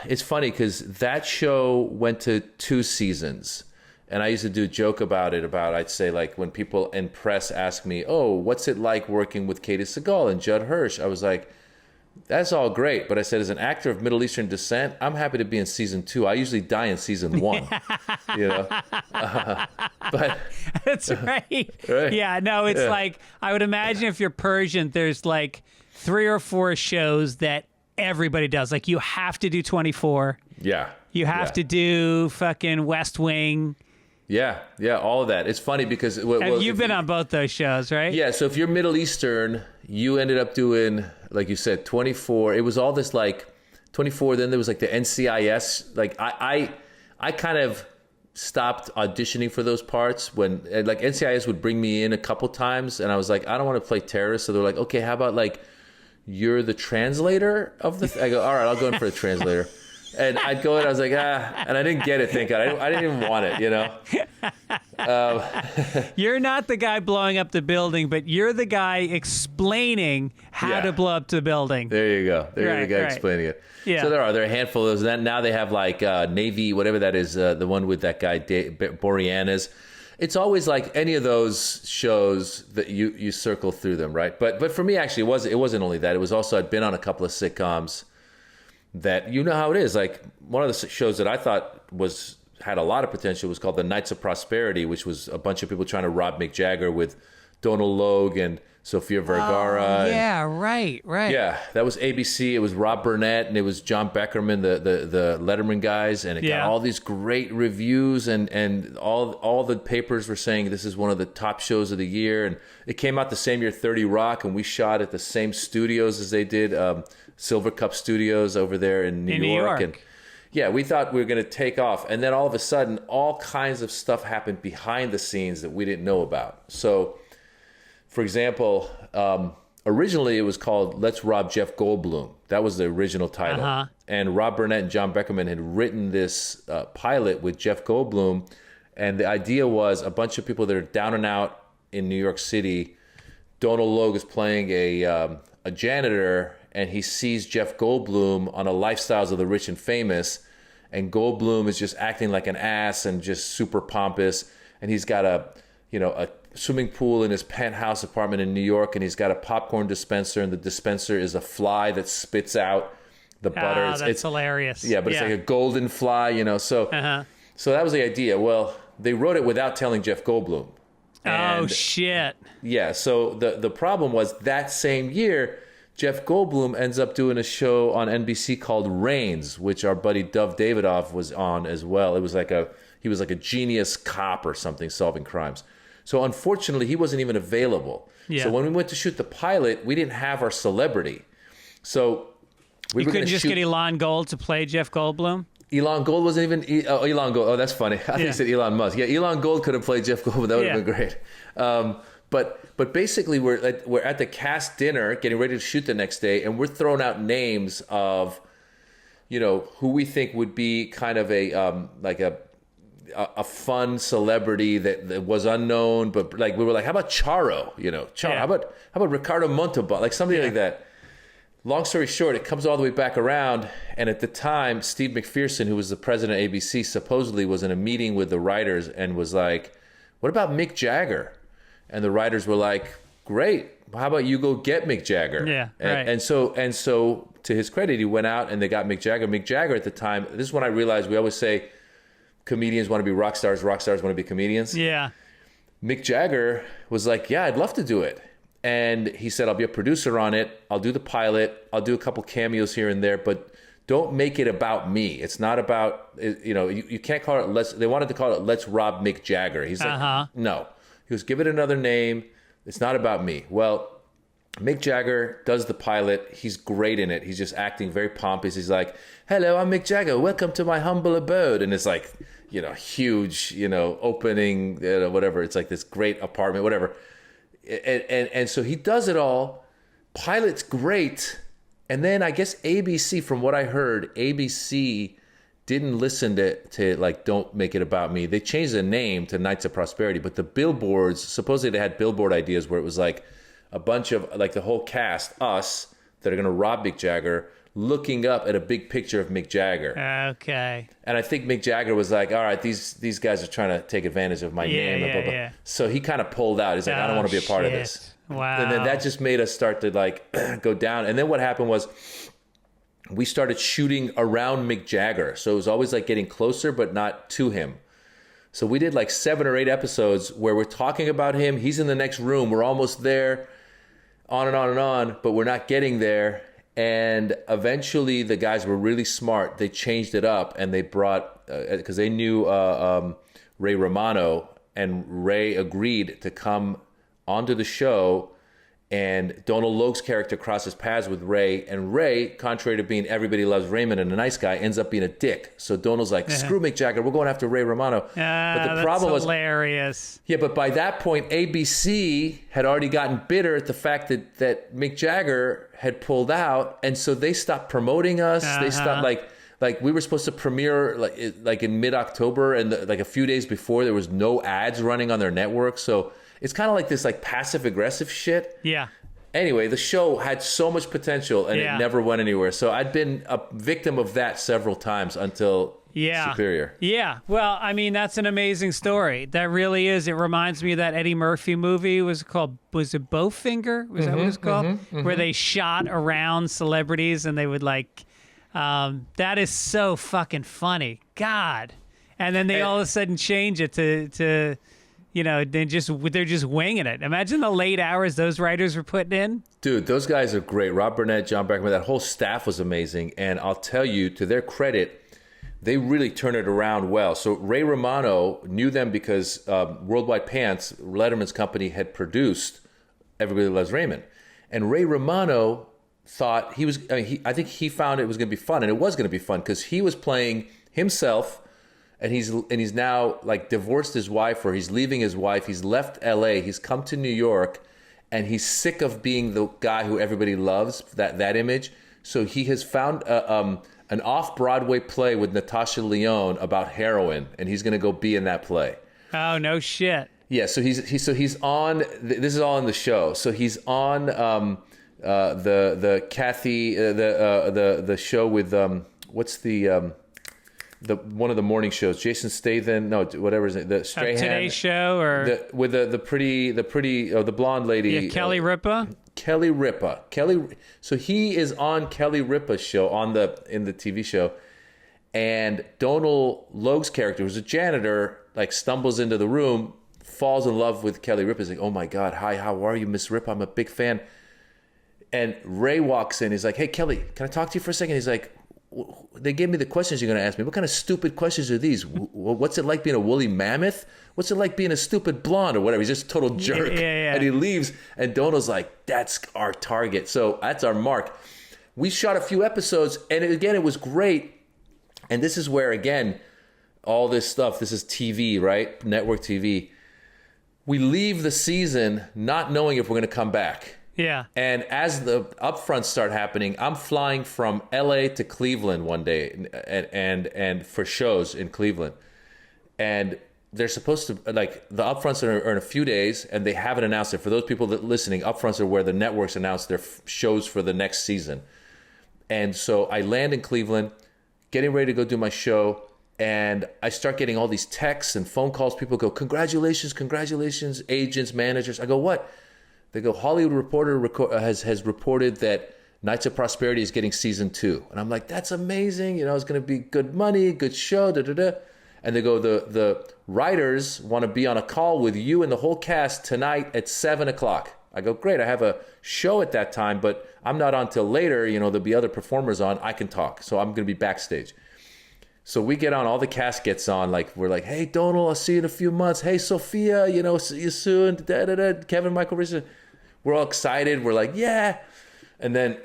it's funny because that show went to 2 seasons. And I used to do a joke about it, I'd say, like, when people in press ask me, "Oh, what's it like working with Katie Seagal and Judd Hirsch?" I was like, that's all great, but I said, as an actor of Middle Eastern descent, I'm happy to be in season 2. I usually die in season 1. You know, but that's right. Yeah, no, it's like, I would imagine if you're Persian, there's like 3 or 4 shows that everybody does. Like, you have to do 24. Yeah, you have to do fucking West Wing. Yeah, all of that. It's funny because you've been on both those shows, right? Yeah. So if you're Middle Eastern, you ended up doing, like you said, 24. It was all this like 24. Then there was like the NCIS. Like I kind of stopped auditioning for those parts when like NCIS would bring me in a couple times, and I was like, I don't want to play terrorist. So they're like, okay, how about like you're the translator of the? I go, all right, I'll go in for the translator. And I'd go in, I was like, and I didn't get it, thank God. I didn't even want it, you know? You're not the guy blowing up the building, but you're the guy explaining how to blow up the building. There you go. You're the guy explaining it. Yeah. So there are a handful of those. Now they have like Navy, whatever that is, the one with that guy, Boreanaz. It's always like any of those shows that you circle through them, right? But for me, actually, it wasn't only that. It was also, I'd been on a couple of sitcoms that, you know how it is. Like one of the shows that I thought had a lot of potential was called The Knights of Prosperity, which was a bunch of people trying to rob Mick Jagger with Donald Logue and Sofia Vergara. Right. Yeah, that was ABC. It was Rob Burnett and it was John Beckerman, the Letterman guys, and it got all these great reviews and all the papers were saying this is one of the top shows of the year. And it came out the same year 30 Rock, and we shot at the same studios as they did, Silver Cup Studios over there in New York. And yeah, we thought we were going to take off, and then all of a sudden, all kinds of stuff happened behind the scenes that we didn't know about. So, for example, originally it was called Let's Rob Jeff Goldblum. That was the original title. And Rob Burnett and John Beckerman had written this pilot with Jeff Goldblum, and the idea was a bunch of people that are down and out in New York City. Donald Logue is playing a janitor, and he sees Jeff Goldblum on a Lifestyles of the Rich and Famous, and Goldblum is just acting like an ass and just super pompous, and he's got a swimming pool in his penthouse apartment in New York, and he's got a popcorn dispenser, and the dispenser is a fly that spits out the butter. It's hilarious. Yeah, but it's like a golden fly, So that was the idea. Well, they wrote it without telling Jeff Goldblum. Oh, shit. Yeah, so the problem was that same year, Jeff Goldblum ends up doing a show on NBC called Reigns, which our buddy Dov Davidoff was on as well. It was he was like a genius cop or something solving crimes. So unfortunately, he wasn't even available. Yeah. So when we went to shoot the pilot, we didn't have our celebrity. So we couldn't just get Elon Gold to play Jeff Goldblum? Elon Gold wasn't even... Elon Gold. Oh, that's funny. I think you said Elon Musk. Yeah, Elon Gold could have played Jeff Goldblum. That would have been great. But basically, we're at the cast dinner, getting ready to shoot the next day, and we're throwing out names of, who we think would be kind of a fun celebrity that was unknown, but like we were like, how about Charo? Charo. How about Ricardo Montalban? Like something like that. Long story short, it comes all the way back around, and at the time, Steve McPherson, who was the president of ABC, supposedly was in a meeting with the writers and was like, "What about Mick Jagger?" And the writers were like, "Great. How about you go get Mick Jagger?" Yeah, right. And so to his credit, he went out and they got Mick Jagger. Mick Jagger at the time, this is when I realized we always say comedians want to be rock stars want to be comedians. Yeah. Mick Jagger was like, "Yeah, I'd love to do it." And he said, "I'll be a producer on it. I'll do the pilot. I'll do a couple cameos here and there, but don't make it about me. It's not about, you can't call it, they wanted to call it Let's Rob Mick Jagger." He's like, "No." He goes, "Give it another name. It's not about me." Well, Mick Jagger does the pilot. He's great in it. He's just acting very pompous. He's like, "Hello, I'm Mick Jagger. Welcome to my humble abode." And it's like, huge, opening, whatever. It's like this great apartment, whatever. And so he does it all. Pilot's great. And then I guess ABC, from what I heard, ABC didn't listen to like, "Don't make it about me." They changed the name to Knights of Prosperity, but the billboards, supposedly they had billboard ideas where it was like a bunch of, like the whole cast, us, that are going to rob Mick Jagger, looking up at a big picture of Mick Jagger. Okay. And I think Mick Jagger was like, "All right, these guys are trying to take advantage of my name." And blah, blah. Yeah. So he kind of pulled out. He's like, "I don't want to be a part of this." Wow. And then that just made us start to like go down. And then what happened was we started shooting around Mick Jagger. So it was always like getting closer, but not to him. So we did like 7 or 8 episodes where we're talking about him. He's in the next room. We're almost there, on and on and on, but we're not getting there. And eventually the guys were really smart. They changed it up and they brought, because they knew Ray Romano, and Ray agreed to come onto the show, and Donald Logue's character crosses paths with Ray, and Ray, contrary to being everybody loves Raymond and a nice guy, ends up being a dick. So Donald's like, "Screw Mick Jagger, we're going after Ray Romano." But the problem was hilarious. Yeah, but by that point, ABC had already gotten bitter at the fact that Mick Jagger had pulled out, and so they stopped promoting us. They stopped like we were supposed to premiere like in mid-October, and like a few days before there was no ads running on their network. So it's kind of like this like passive aggressive shit. Yeah. Anyway, the show had so much potential and it never went anywhere. So I'd been a victim of that several times until Superior. Yeah. Well, I mean, that's an amazing story. That really is. It reminds me of that Eddie Murphy movie. Was it Bowfinger? Was that what it's called? Where they shot around celebrities and they would like, that is so fucking funny. God. And then they all of a sudden change it to you know, they're just winging it. Imagine the late hours those writers were putting in. Dude, those guys are great. Rob Burnett, John Beckman, that whole staff was amazing. And I'll tell you, to their credit, they really turned it around well. So Ray Romano knew them because Worldwide Pants, Letterman's company, had produced Everybody Loves Raymond. And Ray Romano thought I think he found it was going to be fun. And it was going to be fun because he was playing himself. And he's now like divorced his wife, or he's leaving his wife. He's left LA. He's come to New York, and he's sick of being the guy who everybody loves, that image. So he has found an off-Broadway play with Natasha Lyonne about heroin, and he's going to go be in that play. Oh, no shit. Yeah, so he's on. This is all in the show. So he's on the Kathy the show with what's the one of the morning shows, Jason Statham, no, whatever is it, the Strahan, Today's Show, or with the pretty the blonde lady, yeah, Kelly Ripa. So he is on Kelly Ripa's show in the TV show, and Donal Logue's character, who's a janitor, like stumbles into the room, falls in love with Kelly Ripa. He's like, "Oh my God, hi, how are you, Miss Ripa? I'm a big fan." And Ray walks in. He's like, "Hey, Kelly, can I talk to you for a second?" He's like, "They gave me the questions you're going to ask me. What kind of stupid questions are these? What's it like being a woolly mammoth? What's it like being a stupid blonde or whatever?" He's just a total jerk. Yeah. And he leaves, and Donald's like, "That's our target." So that's our mark. We shot a few episodes, and it was great. And this is where, again, all this stuff, this is TV, right? Network TV. We leave the season not knowing if we're going to come back. Yeah. And as the upfronts start happening, I'm flying from LA to Cleveland one day and for shows in Cleveland. And they're supposed to, like, the upfronts are in a few days, and they haven't announced it. For those people that listening, upfronts are where the networks announce their shows for the next season. And so I land in Cleveland, getting ready to go do my show, and I start getting all these texts and phone calls. People go, congratulations, agents, managers. I go, what? They go, Hollywood Reporter has reported that Knights of Prosperity is getting season 2. And I'm like, that's amazing. You know, it's going to be good money, good show, da-da-da. And they go, the writers want to be on a call with you and the whole cast tonight at 7 o'clock. I go, great. I have a show at that time, but I'm not on till later. You know, there'll be other performers on. I can talk. So I'm going to be backstage. So we get on, all the cast gets on, like, we're like, hey, Donald, I'll see you in a few months. Hey, Sophia, you know, see you soon. Da-da-da. Kevin Michael Richardson. We're all excited. We're like, yeah. And then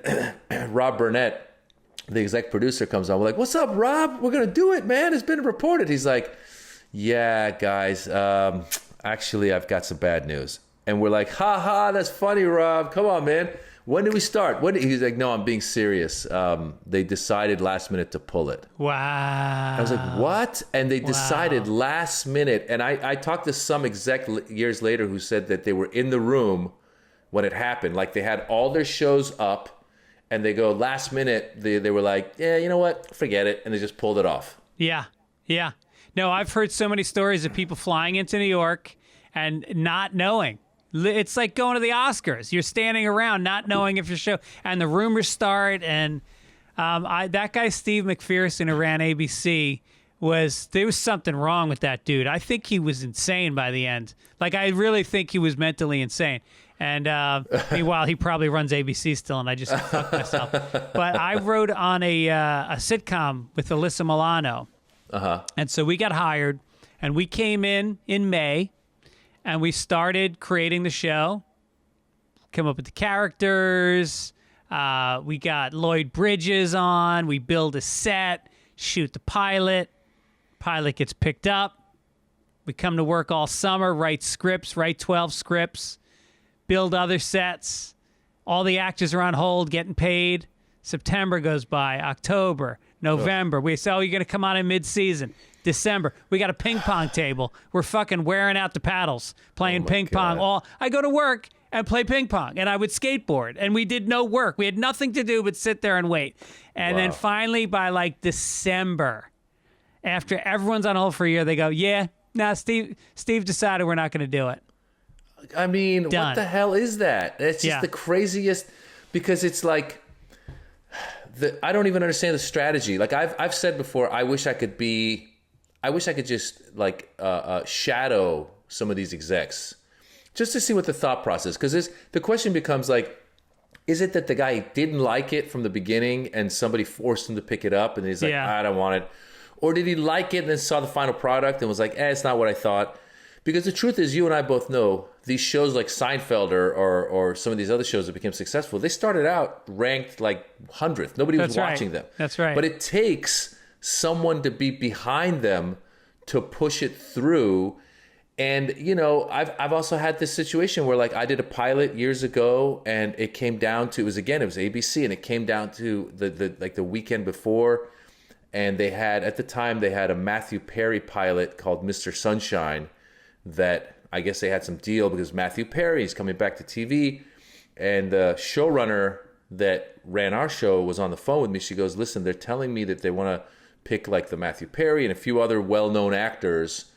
Rob Burnett, the exec producer, comes on. We're like, what's up, Rob? We're going to do it, man. It's been reported. He's like, yeah, guys, actually, I've got some bad news. And we're like, ha, that's funny, Rob. Come on, man. When do we start? He's like, no, I'm being serious. They decided last minute to pull it. Wow. I was like, what? And they decided last minute. And I talked to some exec years later who said that they were in the room when it happened. Like, they had all their shows up, and they go, last minute, they were like, yeah, you know what? Forget it. And they just pulled it off. Yeah. No, I've heard so many stories of people flying into New York and not knowing. It's like going to the Oscars. You're standing around not knowing if your show, and the rumors start. And that guy, Steve McPherson, who ran ABC, there was something wrong with that dude. I think he was insane by the end. Like, I really think he was mentally insane. And meanwhile, he probably runs ABC still, and I just fucked myself. But I wrote on a sitcom with Alyssa Milano. Uh-huh. And so we got hired, and we came in May, and we started creating the show, come up with the characters. We got Lloyd Bridges on. We build a set, shoot the pilot. Pilot gets picked up. We come to work all summer, write 12 scripts. Build other sets. All the actors are on hold, getting paid. September goes by, October, November. We say, oh, you're going to come on in mid-season. December, we got a ping pong table. We're fucking wearing out the paddles, playing ping pong. I go to work and play ping pong, and I would skateboard, and we did no work. We had nothing to do but sit there and wait. And then finally, by like December, after everyone's on hold for a year, they go, Steve decided we're not going to do it. I mean, Done. What the hell is that? It's just the craziest, because it's like, I don't even understand the strategy. Like I've said before, I wish I could just like shadow some of these execs just to see what the thought process, because the question becomes like, is it that the guy didn't like it from the beginning and somebody forced him to pick it up and he's like, I don't want it? Or did he like it and then saw the final product and was like, it's not what I thought? Because the truth is, you and I both know these shows like Seinfeld or some of these other shows that became successful, they started out ranked like 100th. Nobody was watching them. That's right. But it takes someone to be behind them to push it through. And, you know, I've also had this situation where, like, I did a pilot years ago and it came down to, it was ABC, and it came down to the weekend before. And at the time, they had a Matthew Perry pilot called Mr. Sunshine that I guess they had some deal because Matthew Perry is coming back to TV. And the showrunner that ran our show was on the phone with me. She goes, listen, they're telling me that they want to pick like the Matthew Perry and a few other well-known actors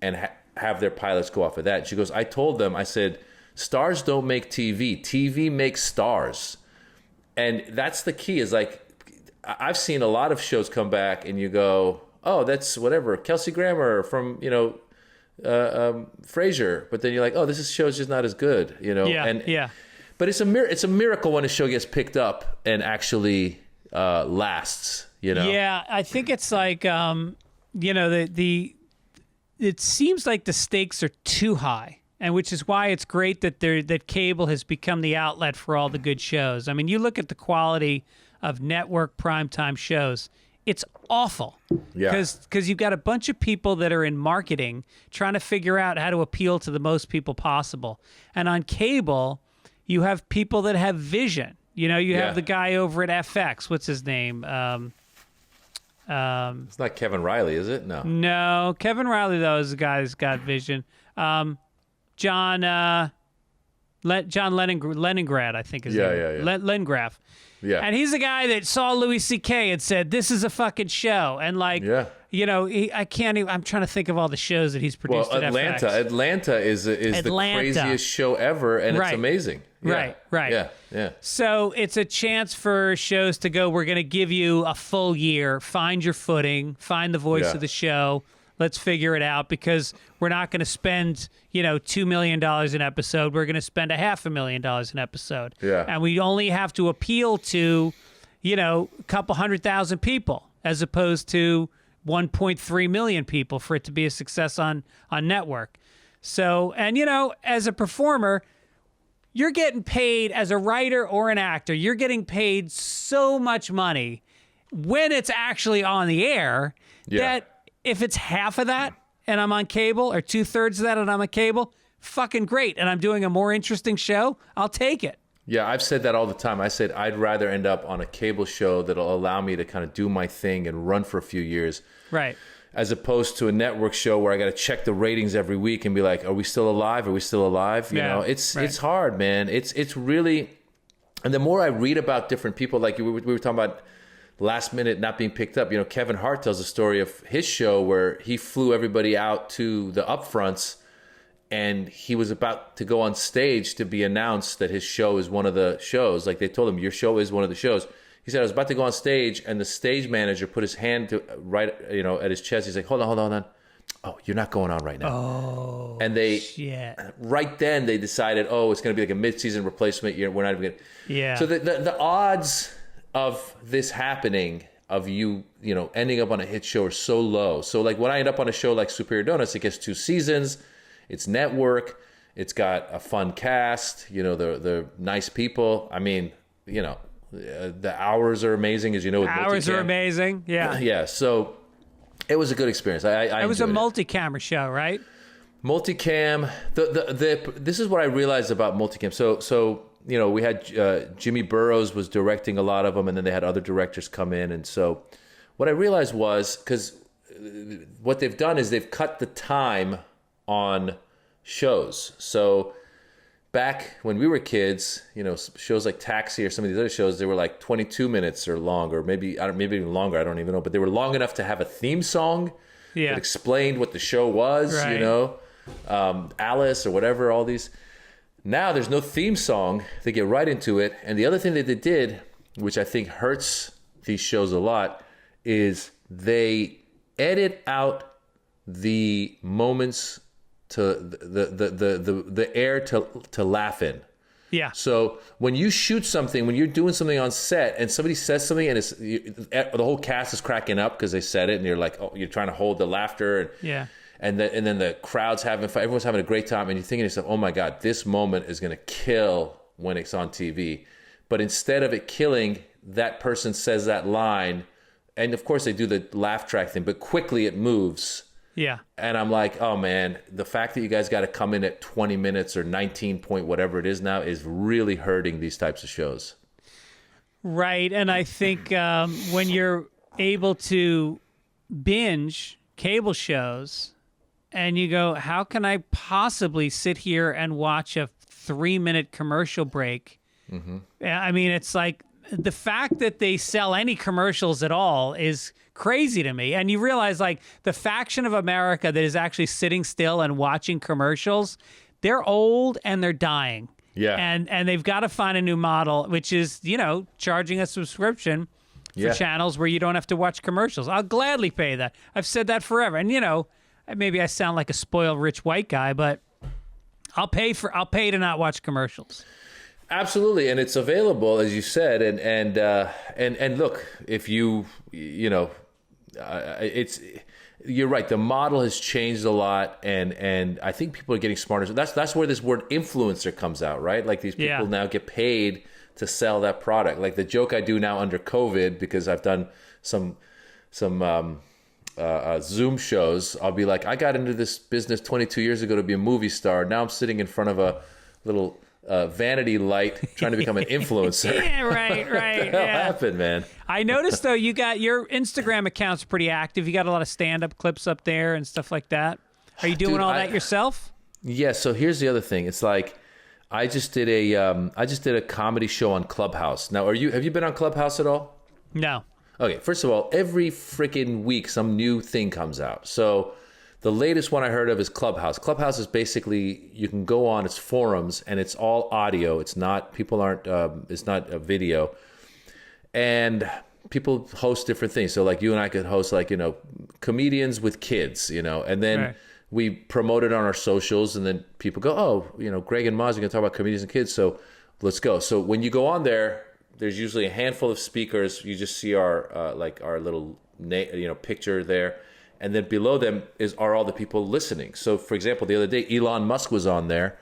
and have their pilots go off of that. And she goes, I told them, I said, stars don't make TV. TV makes stars. And that's the key, is like, I've seen a lot of shows come back and you go, oh, that's whatever, Kelsey Grammer from, you know, Frasier. But then you're like, oh, this show's just not as good, you know? But it's a miracle when a show gets picked up and actually lasts, you know? Yeah, I think it's like, you know, it seems like the stakes are too high, and which is why it's great that cable has become the outlet for all the good shows. I mean, you look at the quality of network primetime shows, it's awful. Yeah. Because you've got a bunch of people that are in marketing trying to figure out how to appeal to the most people possible. And on cable, you have people that have vision. You know, you have the guy over at FX. What's his name? It's not Kevin Riley, is it? No. No, Kevin Riley though is the guy who's got vision. John Leningrad, I think is Lengraf. Yeah. And he's the guy that saw Louis C.K. and said, "This is a fucking show." And like, you know, I can't even. I'm trying to think of all the shows that he's produced. Well, at Atlanta. FX. Atlanta is the craziest show ever, and it's amazing. Yeah. Right. Yeah. So it's a chance for shows to go, we're going to give you a full year, find your footing, find the voice of the show. Let's figure it out, because we're not going to spend, you know, $2 million an episode. We're going to spend $500,000 an episode. Yeah. And we only have to appeal to, you know, a couple 100,000 people as opposed to 1.3 million people for it to be a success on network. So, and, you know, as a performer, you're getting paid as a writer or an actor. You're getting paid so much money when it's actually on the air that if it's half of that and I'm on cable, or 2/3 of that and I'm on cable, fucking great. And I'm doing a more interesting show, I'll take it. Yeah, I've said that all the time. I said I'd rather end up on a cable show that'll allow me to kind of do my thing and run for a few years. Right. As opposed to a network show where I got to check the ratings every week and be like, are we still alive? Are we still alive? You know, it's hard, man. It's really, and the more I read about different people, like we were talking about last minute not being picked up. You know, Kevin Hart tells a story of his show where he flew everybody out to the upfronts and he was about to go on stage to be announced that his show is one of the shows. Like they told him, your show is one of the shows. He said, I was about to go on stage and the stage manager put his hand at his chest. He's like, hold on. Oh, you're not going on right now. Oh, and they, shit. Right then they decided, oh, it's going to be like a mid-season replacement. We're not even going to. Yeah. So the odds of this happening, of you know, ending up on a hit show are so low. So like when I end up on a show like Superior Donuts, it gets 2 seasons. It's network. It's got a fun cast. You know, the nice people. I mean, you know, the hours are amazing, as you know. With hours multicam. are amazing. Yeah. Yeah. So it was a good experience. It was a multi-camera show, right? Multicam. This is what I realized about multicam. So you know, we had Jimmy Burrows was directing a lot of them, and then they had other directors come in. And so what I realized was, because what they've done is they've cut the time on shows. So back when we were kids, you know, shows like Taxi or some of these other shows, they were like 22 minutes or longer, maybe even longer, I don't even know, but they were long enough to have a theme song that explained what the show was, you know, Alice or whatever, all these. Now there's no theme song. They get right into it. And the other thing that they did, which I think hurts these shows a lot, is they edit out the moments to the air to laugh in. Yeah. So when you shoot something, when you're doing something on set and somebody says something and the whole cast is cracking up because they said it, and you're like, oh, you're trying to hold the laughter, and then the crowd's having fun, everyone's having a great time, and you're thinking to yourself, oh my God, this moment is going to kill when it's on TV. But instead of it killing, that person says that line, and of course they do the laugh track thing, but quickly it moves. Yeah. And I'm like, oh man, the fact that you guys got to come in at 20 minutes or 19 point whatever it is now is really hurting these types of shows. Right. And I think when you're able to binge cable shows and you go, how can I possibly sit here and watch a 3-minute commercial break? Mm-hmm. I mean, it's like the fact that they sell any commercials at all is crazy to me. And you realize, like, the faction of America that is actually sitting still and watching commercials, they're old and they're dying. Yeah. And they've got to find a new model, which is, you know, charging a subscription for channels where you don't have to watch commercials. I'll gladly pay that. I've said that forever. And, you know, maybe I sound like a spoiled rich white guy, but I'll pay to not watch commercials. Absolutely, and it's available, as you said, and look, if you know, you're right. The model has changed a lot, and I think people are getting smarter. So that's where this word influencer comes out, right? Like these people now get paid to sell that product. Like the joke I do now under COVID, because I've done some Zoom shows. I'll be like, I got into this business 22 years ago to be a movie star. Now I'm sitting in front of a little vanity light trying to become an influencer. Yeah, right. What the hell happened, man? I noticed, though, you got your Instagram account's pretty active. You got a lot of stand-up clips up there and stuff like that. Are you doing all that yourself? Yeah, so here's the other thing. It's like I just did a comedy show on Clubhouse. Now, have you been on Clubhouse at all? No. Okay, first of all, every freaking week some new thing comes out. So the latest one I heard of is Clubhouse. Clubhouse is basically, you can go on, it's forums, and it's all audio. It's not, it's not a video. And people host different things. So like you and I could host, like, you know, comedians with kids, you know, and then we promote it on our socials, and then people go, oh, you know, Greg and Maz are going to talk about comedians and kids, so let's go. So when you go on there, there's usually a handful of speakers. You just see our little picture there. And then below them are all the people listening. So, for example, the other day, Elon Musk was on there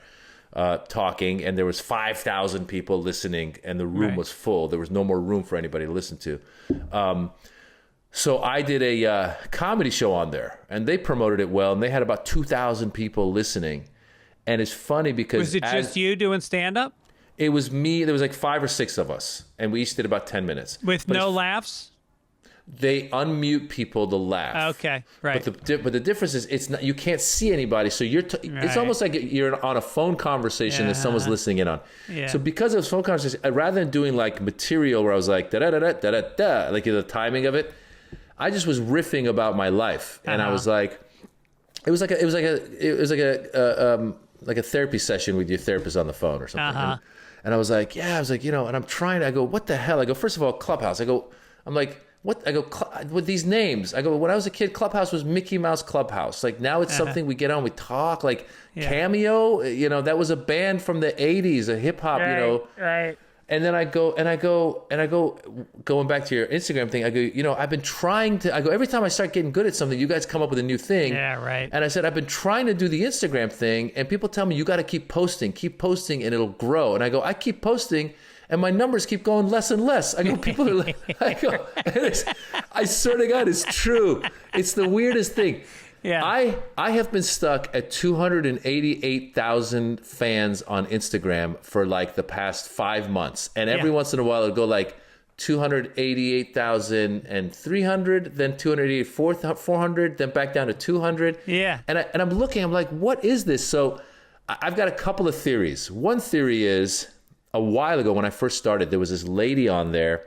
talking, and there was 5,000 people listening, and the room was full. There was no more room for anybody to listen to. So I did a comedy show on there, and they promoted it well, and they had about 2,000 people listening. And it's funny because... Was it just you doing stand-up? It was me. There was like 5 or 6 of us, and we each did about 10 minutes. With no laughs? They unmute people to laugh. Okay, right. But the difference is, it's not, you can't see anybody, so it's almost like you're on a phone conversation that someone's listening in on. Yeah. So because it was phone conversation, rather than doing like material where I was like da da da da da da, like the timing of it, I just was riffing about my life, and I was like, it was like a therapy session with your therapist on the phone or something. And I was like, you know, and I'm trying. I go, what the hell? I go, first of all, Clubhouse. I'm like. What? I go, with these names. I go, when I was a kid, Clubhouse was Mickey Mouse Clubhouse. Like, now it's something we get on, we talk. Like, Cameo, you know, that was a band from the 80s, a hip hop, you know. Right. And then I go, going back to your Instagram thing, I go, you know, I've been trying to, I go, every time I start getting good at something, you guys come up with a new thing. Yeah, right. And I said, I've been trying to do the Instagram thing, and people tell me, you got to keep posting, and it'll grow. And I go, I keep posting, and my numbers keep going less and less. I go, people are like, I swear to God, it's true. It's the weirdest thing. Yeah. I have been stuck at 288,000 fans on Instagram for like the past 5 months. And every once in a while it'll go like 288,300, then 284,400, then back down to 200. Yeah. And I'm looking, I'm like, what is this? So I've got a couple of theories. One theory is, a while ago when I first started, there was this lady on there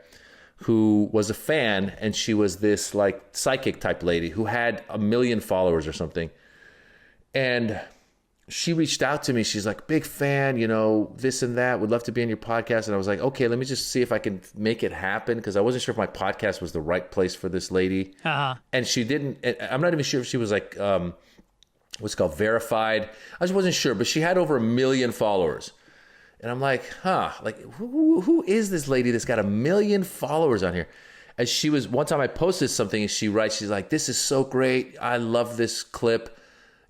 who was a fan, and she was this like psychic type lady who had 1 million followers or something. And she reached out to me. She's like, big fan, you know, this and that, would love to be on your podcast. And I was like, okay, let me just see if I can make it happen, because I wasn't sure if my podcast was the right place for this lady. And she didn't, I'm not even sure if she was like, what's it called, verified. I just wasn't sure, but she had over 1 million followers. And I'm like, like who is this lady that's got 1 million followers on here? And she was, one time I posted something and she writes, she's like, this is so great. I love this clip.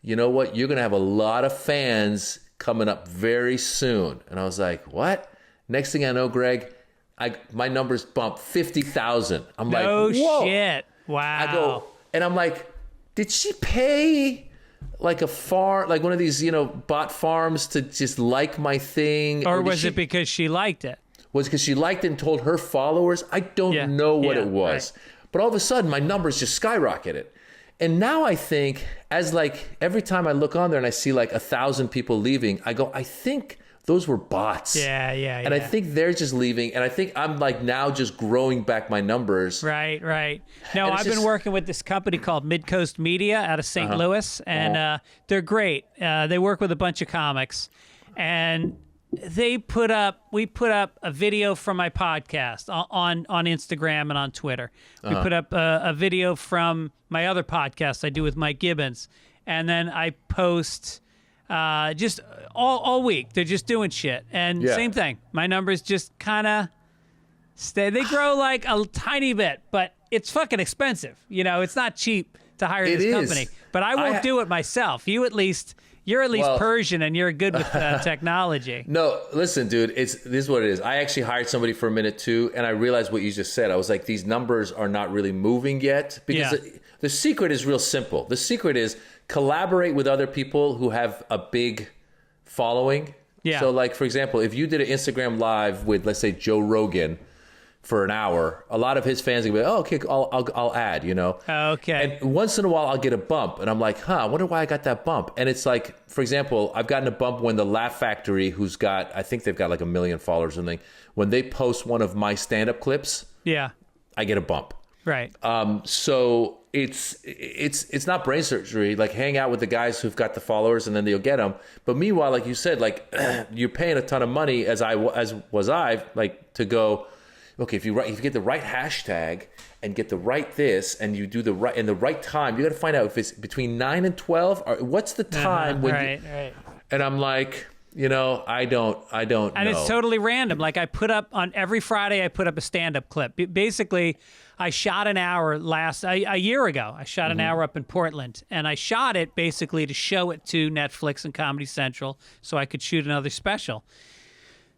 You know what? You're going to have a lot of fans coming up very soon. And I was like, what? Next thing I know, Greg, my numbers bumped 50,000. I'm like, whoa. No shit. Wow. I go, and I'm like, did she pay like a farm, like one of these, you know, bot farms to just like my thing? Or was it because she liked it? Was it because she liked it and told her followers? I don't know what it was. Right. But all of a sudden, my numbers just skyrocketed. And now I think, as like every time I look on there and I see like 1,000 people leaving, I go, I think those were bots. Yeah. And I think they're just leaving. And I think I'm like now just growing back my numbers. Right. No, I've been working with this company called Midcoast Media out of St. Louis, and they're great. They work with a bunch of comics, and we put up a video from my podcast on Instagram and on Twitter. We put up a video from my other podcast I do with Mike Gibbons, and then I post just all week. They're just doing shit, and same thing. My numbers just kind of stay. They grow like a tiny bit, but it's fucking expensive. You know, it's not cheap to hire this company. But I won't do it myself. You're at least Persian, and you're good with technology. No, listen, dude, this is what it is. I actually hired somebody for a minute too, and I realized what you just said. I was like, these numbers are not really moving yet, because the secret is real simple. The secret is collaborate with other people who have a big following. Yeah. So like, for example, if you did an Instagram live with, let's say, Joe Rogan for an hour, a lot of his fans will be like, oh, okay, I'll add, you know? Okay. And once in a while, I'll get a bump. And I'm like, I wonder why I got that bump. And it's like, for example, I've gotten a bump when the Laugh Factory, who's got, I think they've got like 1 million followers or something, when they post one of my stand-up clips, I get a bump. Right. So it's not brain surgery. Like, hang out with the guys who've got the followers, and then they'll get them. But meanwhile, like you said, like you're paying a ton of money, as was I, like, to go, okay, if you get the right hashtag and get the right this, and you do the right in the right time, you got to find out if it's between 9 and 12, or what's the time when right. And I'm like, you know, I don't know. And it's totally random. Like, I put up on every Friday, I put up a stand-up clip. Basically, I shot an hour a year ago. I shot an hour up in Portland, and I shot it basically to show it to Netflix and Comedy Central so I could shoot another special.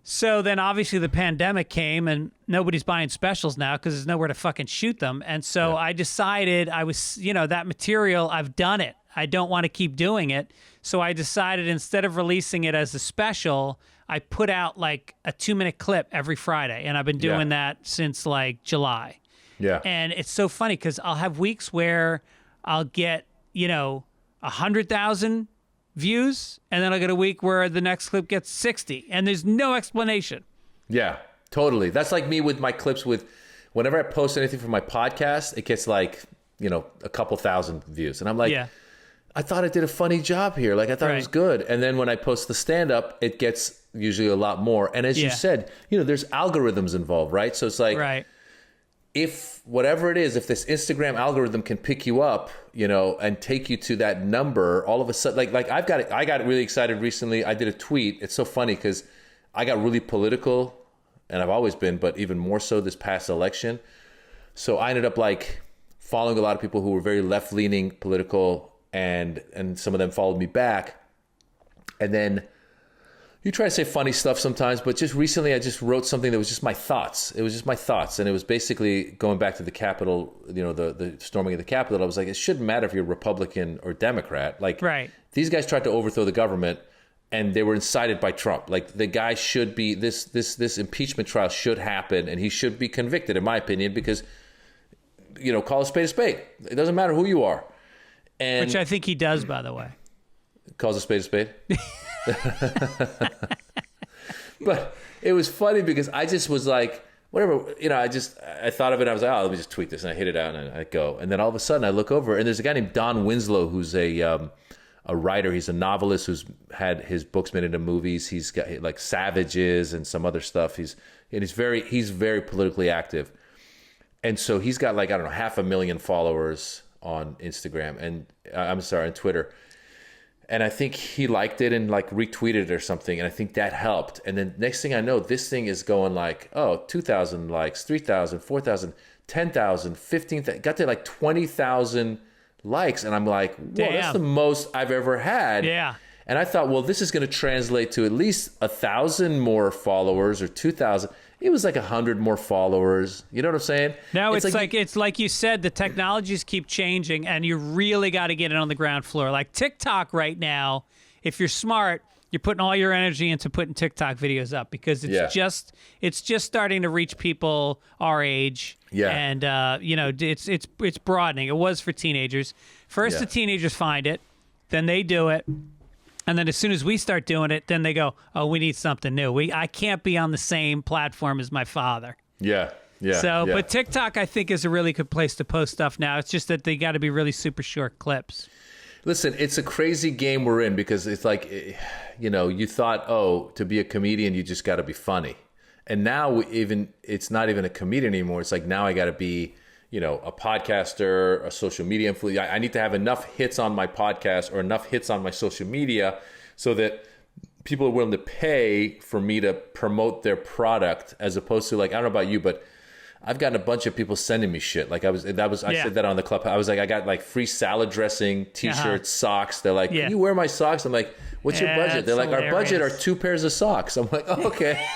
So then obviously the pandemic came, and nobody's buying specials now because there's nowhere to fucking shoot them. And so I decided that material, I've done it. I don't want to keep doing it. So I decided, instead of releasing it as a special, I put out like a 2-minute clip every Friday. And I've been doing that since like July. Yeah. And it's so funny because I'll have weeks where I'll get, 100,000 views, and then I'll get a week where the next clip gets 60, and there's no explanation. Yeah, totally. That's like me with my clips. Whenever I post anything from my podcast, it gets like, a couple thousand views. And I'm like, I thought I did a funny job here. Like, I thought it was good. And then when I post the stand-up, it gets usually a lot more. And as you said, there's algorithms involved, right? So it's like, if whatever it is, if this Instagram algorithm can pick you up, and take you to that number, all of a sudden, like I got really excited recently. I did a tweet. It's so funny because I got really political, and I've always been, but even more so this past election. So I ended up like following a lot of people who were very left-leaning political, and some of them followed me back. And then you try to say funny stuff sometimes, but just recently I just wrote something that was just my thoughts. It was just my thoughts. And it was basically going back to the Capitol, the storming of the Capitol. I was like, it shouldn't matter if you're Republican or Democrat. Like, these guys tried to overthrow the government, and they were incited by Trump. Like, the guy should be, this impeachment trial should happen, and he should be convicted, in my opinion, because, call a spade a spade. It doesn't matter who you are. And which I think he does, by the way. Calls a spade a spade? But it was funny because I just was like, whatever, I thought of it. I was like, oh, let me just tweet this. And I hit it out and I go. And then all of a sudden I look over and there's a guy named Don Winslow who's a writer. He's a novelist who's had his books made into movies. He's got like Savages and some other stuff. He's very politically active. And so he's got like, I don't know, 500,000 followers on Instagram and on Twitter. And I think he liked it and like retweeted it or something. And I think that helped. And then next thing I know, this thing is going like, 2,000 likes, 3,000, 4,000, 10,000, 15,000, got to like 20,000 likes. And I'm like, whoa, damn, that's the most I've ever had. Yeah. And I thought, well, this is going to translate to at least 1,000 more followers or 2,000. It was like 100 more followers. You know what I'm saying? No, it's like you said, the technologies keep changing, and you really got to get it on the ground floor. Like TikTok right now, if you're smart, you're putting all your energy into putting TikTok videos up because it's just starting to reach people our age. Yeah. And it's broadening. It was for teenagers. First, the teenagers find it, then they do it. And then as soon as we start doing it, then they go, oh, we need something new. I can't be on the same platform as my father. Yeah. But TikTok, I think, is a really good place to post stuff now. It's just that they got to be really super short clips. Listen, it's a crazy game we're in because it's like, you thought, to be a comedian, you just got to be funny. And now it's not even a comedian anymore. It's like, now I got to be, a podcaster, a social media influencer. I need to have enough hits on my podcast or enough hits on my social media so that people are willing to pay for me to promote their product, as opposed to like, I don't know about you, but I've gotten a bunch of people sending me shit. Like I said that on the club. I was like, I got like free salad dressing, t-shirts, socks. They're like, can you wear my socks? I'm like, what's your budget? They're like, hilarious. Our budget are 2 pairs of socks. I'm like, oh, okay.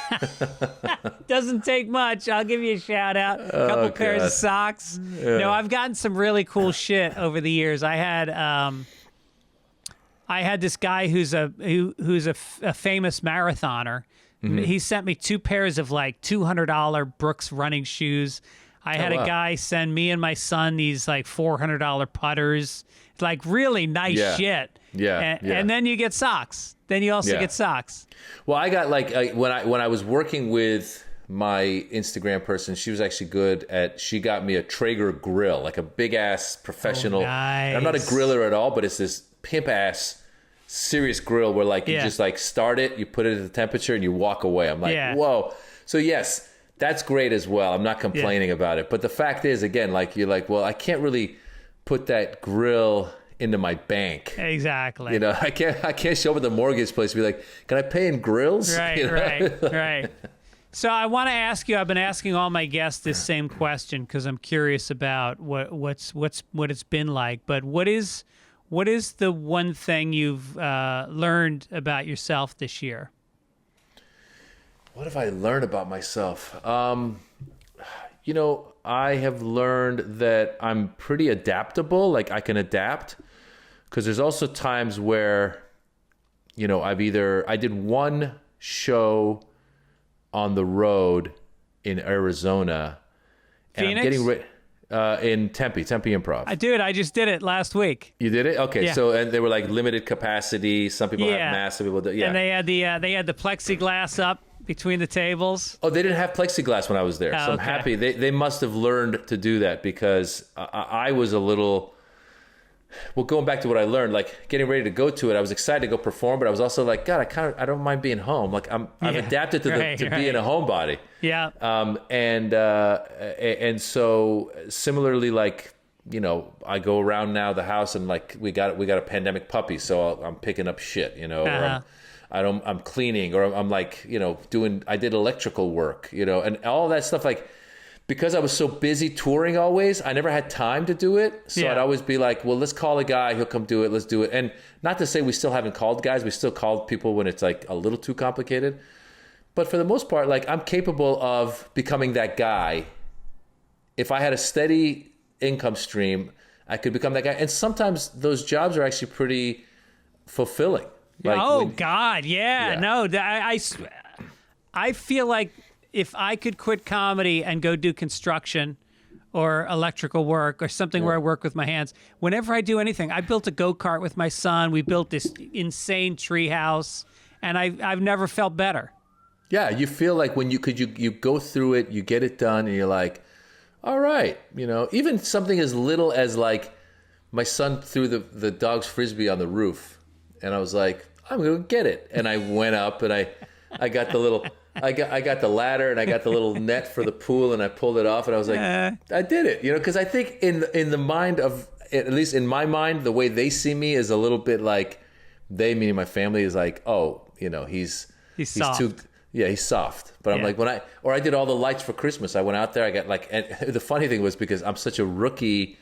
Doesn't take much. I'll give you a shout out. A couple pairs of socks. Yeah. No, I've gotten some really cool shit over the years. I had this guy who's a famous marathoner. Mm-hmm. He sent me 2 pairs of like $200 Brooks running shoes. I had a guy send me and my son these like $400 putters. Like really nice shit. And then you get socks. Then you also get socks. Well, I got like when I was working with my Instagram person, she was actually good at. She got me a Traeger grill, like a big ass professional. Nice. I'm not a griller at all, but it's this pimp ass serious grill where like you just like start it, you put it at the temperature, and you walk away. I'm like, whoa. So yes, that's great as well. I'm not complaining about it, but the fact is, again, like you're like, well, I can't really put that grill into my bank. Exactly. I can't show up at the mortgage place and be like, can I pay in grills? Right. So I want to ask you, I've been asking all my guests this same question because I'm curious about what it's been like. But what is the one thing you've learned about yourself this year? What have I learned about myself? I have learned that I'm pretty adaptable. Like I can adapt, because there's also times where, I did one show on the road in Arizona, and Phoenix? I'm getting ready in Tempe Improv. I just did it last week. You did it? Okay. Yeah. So, and they were like limited capacity. Some people have mass, some people do. Yeah. And they had the plexiglass up between the tables. Oh, they didn't have plexiglass when I was there. So I'm happy. They must have learned to do that, because I was a little, well, going back to what I learned, like getting ready to go to it, I was excited to go perform, but I was also like, God, I don't mind being home. Like I've adapted to being a homebody. Yeah. And so similarly, like, I go around now the house and like we got a pandemic puppy, so I'm picking up shit, or I'm cleaning, or I'm like, I did electrical work, and all that stuff. Like, because I was so busy touring always, I never had time to do it. So I'd always be like, well, let's call a guy, he'll come do it, let's do it. And not to say we still haven't called guys, we still called people when it's like a little too complicated. But for the most part, like I'm capable of becoming that guy. If I had a steady income stream, I could become that guy. And sometimes those jobs are actually pretty fulfilling. God, yeah. No, I feel like if I could quit comedy and go do construction or electrical work or something where I work with my hands, whenever I do anything, I built a go-kart with my son. We built this insane tree house, and I've never felt better. Yeah, you feel like when you go through it, you get it done, and you're like, all right, even something as little as like my son threw the dog's frisbee on the roof, and I was like, I'm gonna get it, and I went up and I got the little. I got the ladder and I got the little net for the pool and I pulled it off and I was like, I did it, because I think in the mind of, at least in my mind, the way they see me is a little bit like, they, meaning my family, is like, oh, he's soft. He's soft. But I'm like, I did all the lights for Christmas. I went out there, I got like, and the funny thing was, because I'm such a rookie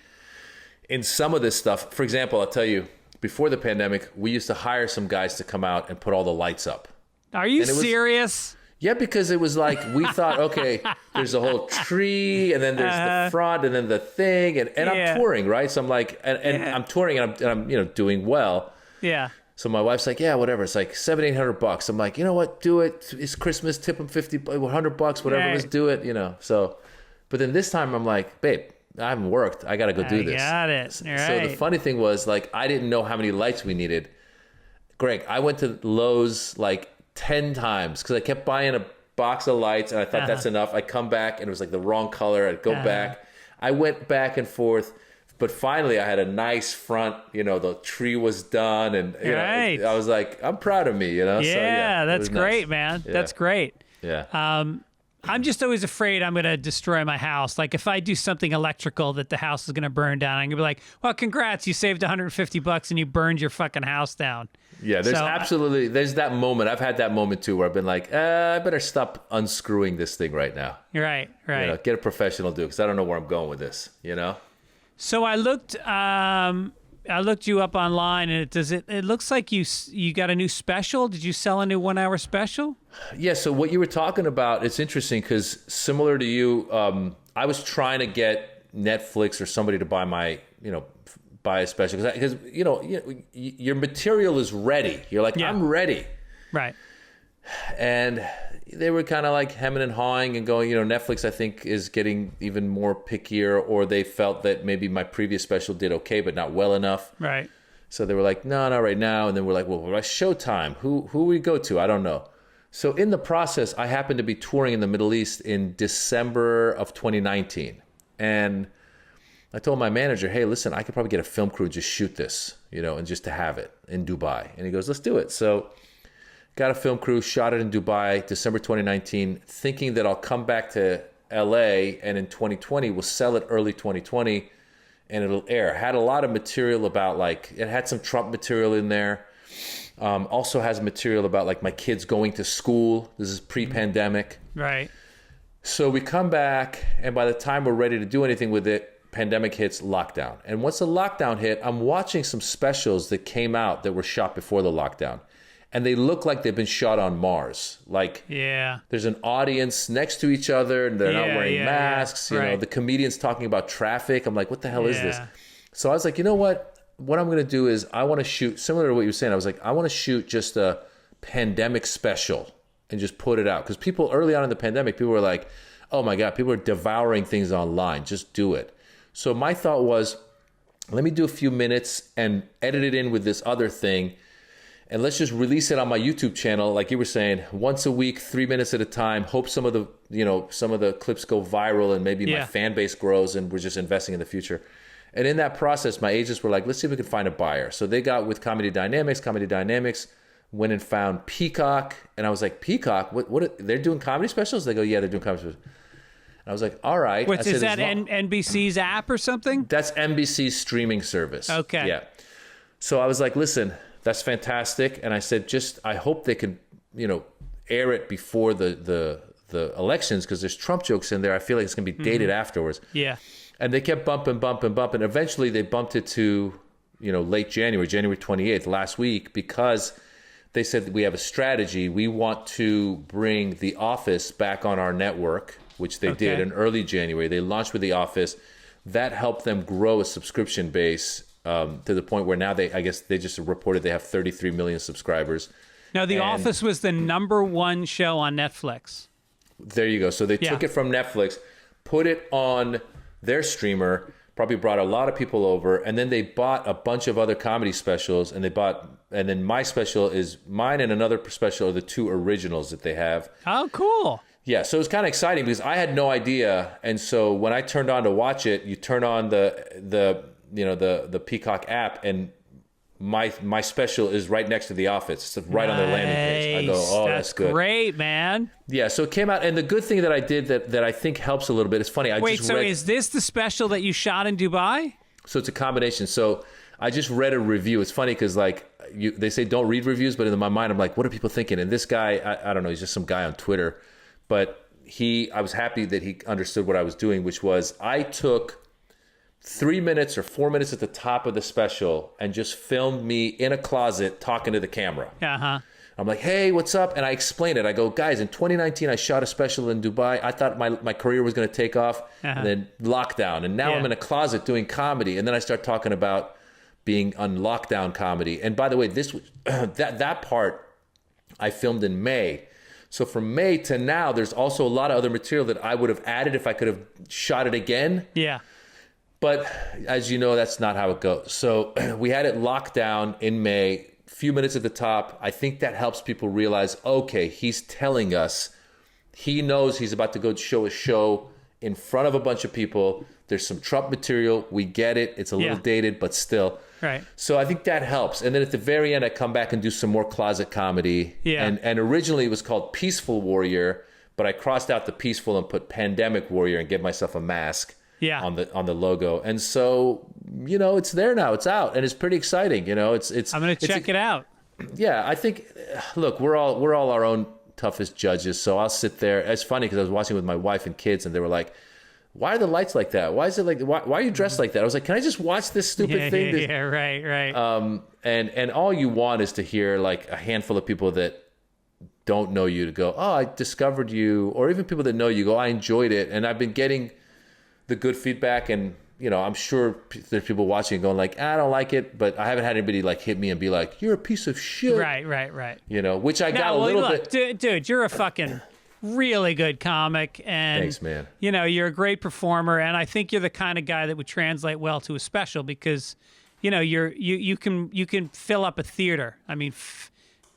in some of this stuff. For example, I'll tell you, before the pandemic, we used to hire some guys to come out and put all the lights up. Are you serious? Yeah, because it was like, we thought, okay, there's a whole tree, and then there's the front, and then the thing, and I'm touring, right? So I'm like, and I'm touring, and I'm doing well. Yeah. So my wife's like, yeah, whatever. It's like $700-800. I'm like, you know what? Do it. It's Christmas. Tip them $100, whatever. Let's do it. So, but then this time I'm like, babe, I haven't worked. I got to go do this. Got it. So the funny thing was, like, I didn't know how many lights we needed. Greg, I went to Lowe's like 10 times because I kept buying a box of lights and I thought that's enough. I come back and it was like the wrong color. I'd go back. I went back and forth, but finally I had a nice front, the tree was done, and I was like, I'm proud of me, so, that's great, man. Yeah. That's great. Yeah. I'm just always afraid I'm going to destroy my house. Like, if I do something electrical that the house is going to burn down, I'm going to be like, well, congrats, you saved $150 and you burned your fucking house down. Yeah, there's that moment. I've had that moment too where I've been like, I better stop unscrewing this thing right now. Right. Get a professional to, because I don't know where I'm going with this, So I looked you up online, and it looks like you got a new special. Did you sell a new 1 hour special? Yeah, so what you were talking about, it's interesting because similar to you, I was trying to get Netflix or somebody to buy my, buy a special, because your material is ready. You're like, I'm ready. Right. And they were kind of like hemming and hawing and going, Netflix, I think, is getting even more pickier, or they felt that maybe my previous special did okay, but not well enough. Right. So they were like, no, not right now. And then we're like, well, Showtime, who we go to? I don't know. So in the process, I happened to be touring in the Middle East in December of 2019. And I told my manager, hey, listen, I could probably get a film crew and just shoot this, and just to have it in Dubai. And he goes, let's do it. So got a film crew, shot it in Dubai, December 2019, thinking that I'll come back to LA and in 2020 we'll sell it early 2020 and it'll air. Had a lot of material about, like, it had some Trump material in there. Also has material about, like, my kids going to school. This is pre-pandemic. Right. So we come back, and by the time we're ready to do anything with it, pandemic hits, lockdown. And once the lockdown hit, I'm watching some specials that came out that were shot before the lockdown. And they look like they've been shot on Mars. Like, there's an audience next to each other, and they're not wearing masks. You know, the comedians talking about traffic. I'm like, what the hell is this? So I was like, you know what? What I'm going to do is I want to shoot, similar to what you were saying, I was like, I want to shoot just a pandemic special and just put it out. Because people, early on in the pandemic, people were like, oh my God, people are devouring things online. Just do it. So my thought was, let me do a few minutes and edit it in with this other thing. And let's just release it on my YouTube channel, like you were saying, once a week, 3 minutes at a time. Hope some of the clips go viral and maybe my fan base grows, and we're just investing in the future. And in that process, my agents were like, let's see if we can find a buyer. So they got with Comedy Dynamics. Comedy Dynamics went and found Peacock. And I was like, Peacock? What they're doing comedy specials? They go, yeah, they're doing comedy specials. And I was like, all right. Is that NBC's app or something? That's NBC's streaming service. Okay. Yeah. So I was like, listen, that's fantastic. And I said, I hope they can, air it before the elections, because there's Trump jokes in there. I feel like it's going to be dated afterwards. Yeah. And they kept bumping. Eventually they bumped it to, late January 28th, last week, because they said we have a strategy. We want to bring The Office back on our network, which they did in early January. They launched with The Office. That helped them grow a subscription base. to the point where now I guess they just reported they have 33 million subscribers. No, The Office was the #1 show on Netflix. There you go. So they took it from Netflix, put it on their streamer, probably brought a lot of people over, and then they bought a bunch of other comedy specials, and then my special is mine and another special are the 2 originals that they have. Oh, cool. Yeah, so it's kind of exciting because I had no idea, and so when I turned on to watch it, you turn on the Peacock app, and my special is right next to The Office. It's right on their landing page. I go, oh, that's good. Great, man. Yeah, so it came out, and the good thing that I did that I think helps a little bit, it's funny. Is this the special that you shot in Dubai? So it's a combination. So I just read a review. It's funny because they say don't read reviews, but in my mind, I'm like, what are people thinking? And this guy, I don't know, he's just some guy on Twitter, but I was happy that he understood what I was doing, which was I took 3 minutes or 4 minutes at the top of the special and just filmed me in a closet talking to the camera. Uh-huh. I'm like, hey, what's up? And I explain it. I go, guys, in 2019, I shot a special in Dubai. I thought my career was going to take off, and then lockdown. And now I'm in a closet doing comedy. And then I start talking about being on lockdown comedy. And by the way, this that part I filmed in May. So from May to now, there's also a lot of other material that I would have added if I could have shot it again. Yeah. But as you know, that's not how it goes. So we had it locked down in May, few minutes at the top. I think that helps people realize, okay, he's telling us, he knows he's about to go show a show in front of a bunch of people. There's some Trump material. We get it. It's a little dated, but still. Right. So I think that helps. And then at the very end, I come back and do some more closet comedy. Yeah. And originally it was called Peaceful Warrior, but I crossed out the peaceful and put Pandemic Warrior and gave myself a mask. Yeah. On the logo. And so, it's there now. It's out, and it's pretty exciting. I'm going to check it out. Yeah, I think look, we're all our own toughest judges. So I'll sit there. It's funny because I was watching with my wife and kids, and they were like, "Why are the lights like that? Why is it like why are you dressed like that?" I was like, "Can I just watch this stupid thing?" Yeah, right. And all you want is to hear like a handful of people that don't know you to go, "Oh, I discovered you," or even people that know you go, "I enjoyed it," and I've been getting the good feedback, and I'm sure there's people watching going like, I don't like it, but I haven't had anybody like hit me and be like, you're a piece of shit. Right. Which I got a little bit. Dude, you're a fucking really good comic, and thanks, man. You're a great performer, and I think you're the kind of guy that would translate well to a special because, you can fill up a theater. I mean,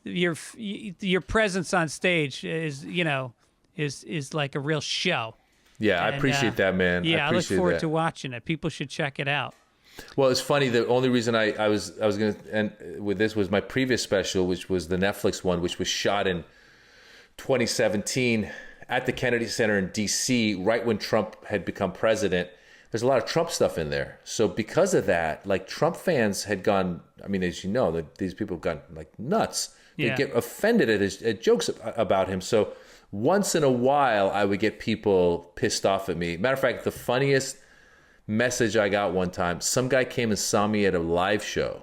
your presence on stage is like a real show. Yeah, I appreciate that, man. Yeah, I look forward to watching it. People should check it out. Well, it's funny. The only reason I was going to end with this was my previous special, which was the Netflix one, which was shot in 2017 at the Kennedy Center in D.C., right when Trump had become president. There's a lot of Trump stuff in there. So because of that, like Trump fans had gone, I mean, as you know, these people have gone like nuts. They get offended at jokes about him. So once in a while, I would get people pissed off at me. Matter of fact, the funniest message I got one time, some guy came and saw me at a live show.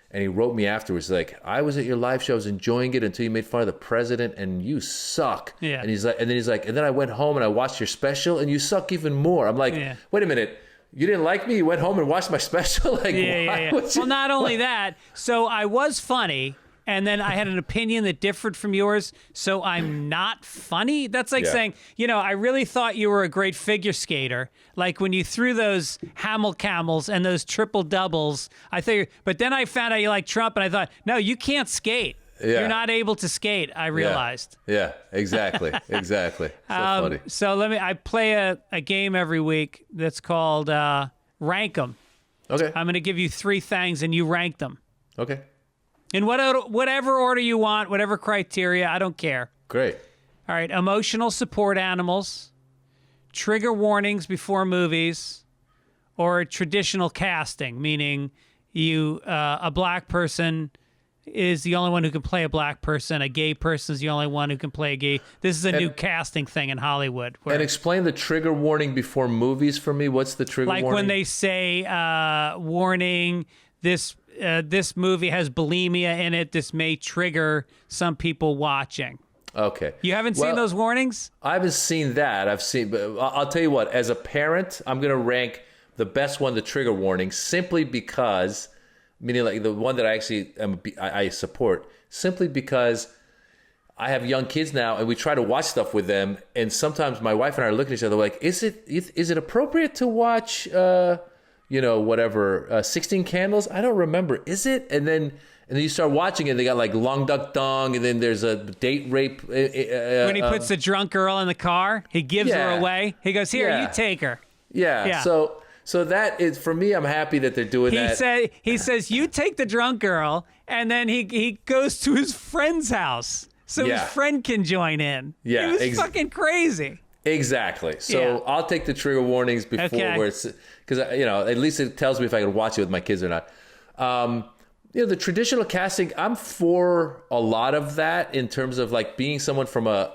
And he wrote me afterwards, like, I was at your live show, I was enjoying it until you made fun of the president, and you suck. Yeah. And then I went home and I watched your special, and you suck even more. I'm like, wait a minute. You didn't like me? You went home and watched my special? Like, why? Well, not only that, so I was funny, and then I had an opinion that differed from yours, so I'm not funny? That's like saying, I really thought you were a great figure skater. Like when you threw those Hamel camels and those triple doubles, but then I found out you like Trump, and I thought, no, you can't skate. Yeah. You're not able to skate, I realized. Yeah, exactly. So funny. So I play a game every week that's called Rank 'em. Okay. I'm going to give you 3 things, and you rank them. Okay. In whatever order you want, whatever criteria, I don't care. Great. All right, emotional support animals, trigger warnings before movies, or traditional casting, meaning a black person is the only one who can play a black person, a gay person is the only one who can play a gay. This is a new casting thing in Hollywood. And explain the trigger warning before movies for me. What's the trigger warning? Like when they say, warning, this movie has bulimia in it. This may trigger some people watching. Okay. You haven't seen those warnings? I haven't seen that. But I'll tell you what. As a parent, I'm going to rank the best one, the trigger warning, simply because, meaning like the one that I actually I support, simply because I have young kids now, and we try to watch stuff with them, and sometimes my wife and I are looking at each other like, is it appropriate to watch, 16 Candles? I don't remember. Is it? And then you start watching it, and they got like Long Duck Dong, and then there's a date rape. When he puts the drunk girl in the car, he gives her away. He goes, here, you take her. Yeah. So that is, for me, I'm happy that they're doing that. He says, you take the drunk girl, and then he goes to his friend's house so his friend can join in. Yeah. It was fucking crazy. Exactly. So I'll take the trigger warnings before where it's, because, at least it tells me if I can watch it with my kids or not. The traditional casting, I'm for a lot of that in terms of like being someone from a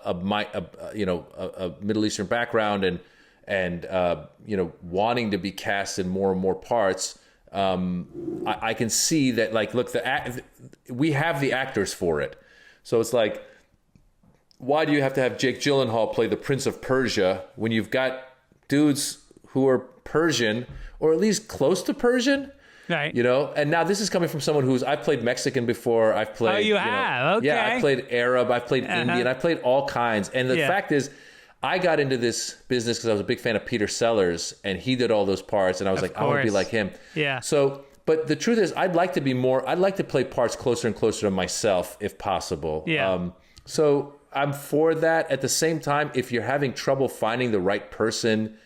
Middle Eastern background and wanting to be cast in more and more parts. I can see that, like, look, we have the actors for it. So it's like, why do you have to have Jake Gyllenhaal play the Prince of Persia when you've got dudes who are Persian or at least close to Persian? Right. And now this is coming from someone I've played Mexican before. I've played. Oh, you have? Okay. Yeah, I played Arab. I played Indian. I played all kinds. And the fact is, I got into this business because I was a big fan of Peter Sellers, and he did all those parts, and I was like, I want to be like him. Yeah. So, but the truth is, I'd like to play parts closer and closer to myself if possible. Yeah. So I'm for that. At the same time, if you're having trouble finding the right person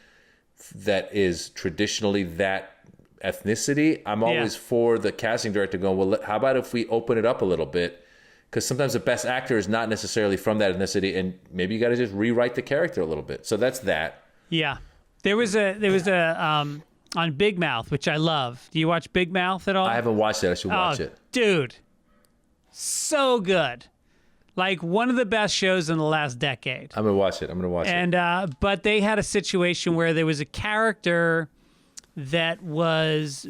that is traditionally that ethnicity, I'm always for the casting director going, well, how about if we open it up a little bit? Because sometimes the best actor is not necessarily from that ethnicity, and maybe you got to just rewrite the character a little bit. So that's that. Yeah. There was a on Big Mouth, which I love. Do you watch Big Mouth at all? I haven't watched it. I should watch it. Dude. So good. Like one of the best shows in the last decade. I'm going to watch it. And but they had a situation where there was a character that was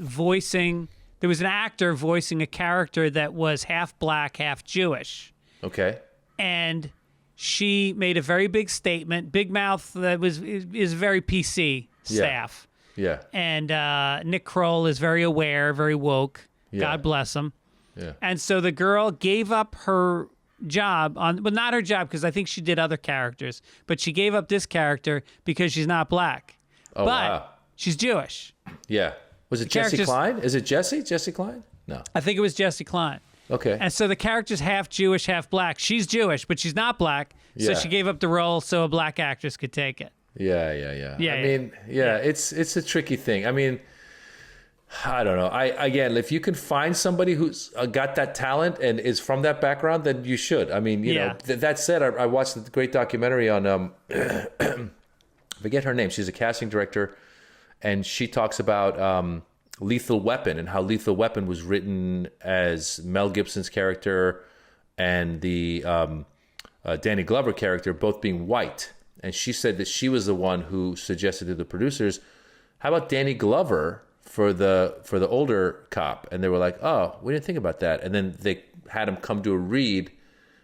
there was an actor voicing a character that was half black, half Jewish. Okay. And she made a very big statement. Big Mouth is very PC staff. Yeah. And Nick Kroll is very aware, very woke. Yeah. God bless him. Yeah. And so the girl gave up her job not her job because I think she did other characters, but she gave up this character because she's not black. Oh, wow. She's Jewish. Yeah. Was it Jesse Klein? Is it Jesse? Jesse Klein? No. I think it was Jesse Klein. Okay. And so the character's half Jewish, half black. She's Jewish, but she's not black. So she gave up the role so a black actress could take it. Yeah. I mean, it's a tricky thing. I mean, I don't know. Again, if you can find somebody who's got that talent and is from that background, then you should. I mean, that said, I watched the great documentary on, forget her name. She's a casting director, and she talks about Lethal Weapon and how Lethal Weapon was written as Mel Gibson's character and the Danny Glover character both being white. And she said that she was the one who suggested to the producers, how about Danny Glover for the older cop? And they were like, oh, we didn't think about that. And then they had him come to a read,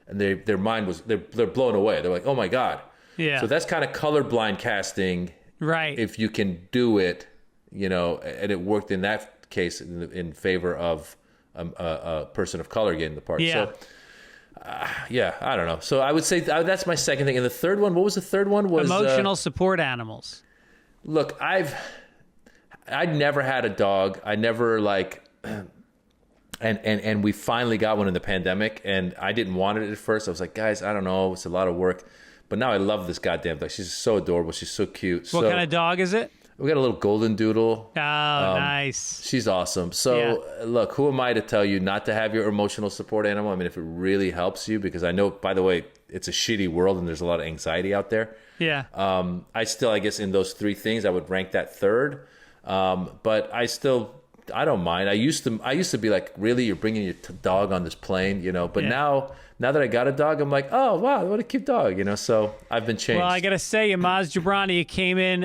and their mind was, they're blown away. They're like, oh my God. Yeah. So that's kind of colorblind casting. Right. If you can do it, and it worked in that case in favor of a person of color getting the part. Yeah. So, I don't know. So I would say that's my second thing. And the third one, what was the third one? Was emotional support animals. Look, I'd never had a dog. I never and we finally got one in the pandemic, and I didn't want it at first. I was like, guys, I don't know. It's a lot of work. But now I love this goddamn dog. She's so adorable. She's so cute. What kind of dog is it? We got a little golden doodle. Oh, nice. She's awesome. So, look, who am I to tell you not to have your emotional support animal? I mean, if it really helps you, because I know, by the way, it's a shitty world and there's a lot of anxiety out there. Yeah. I guess in those three things, I would rank that third. But I don't mind. I used to be like, really, you're bringing your dog on this plane, But now that I got a dog, I'm like, oh wow, what a cute dog, So I've been changed. Well, I gotta say, Maz Jobrani came in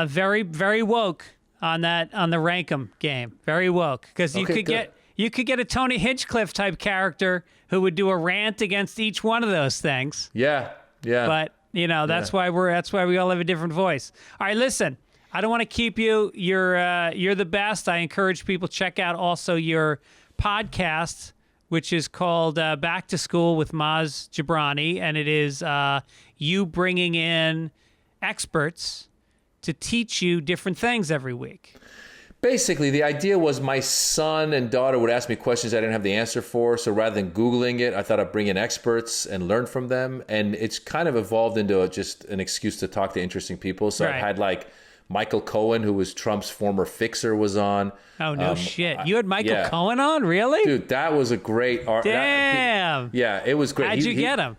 very, very woke on the rank 'em game. Very woke, because you could get a Tony Hinchcliffe type character who would do a rant against each one of those things. Yeah. But that's why we all have a different voice. All right, listen. I don't want to keep you. You're the best. I encourage people check out also your podcast, which is called Back to School with Maz Jobrani, and it is you bringing in experts to teach you different things every week. Basically, the idea was my son and daughter would ask me questions I didn't have the answer for. So rather than Googling it, I thought I'd bring in experts and learn from them. And it's kind of evolved into just an excuse to talk to interesting people. So I've had like Michael Cohen, who was Trump's former fixer, was on. Oh, no shit. You had Michael Cohen on? Really? Dude, that was a great art. Damn. It was great. How'd you get him?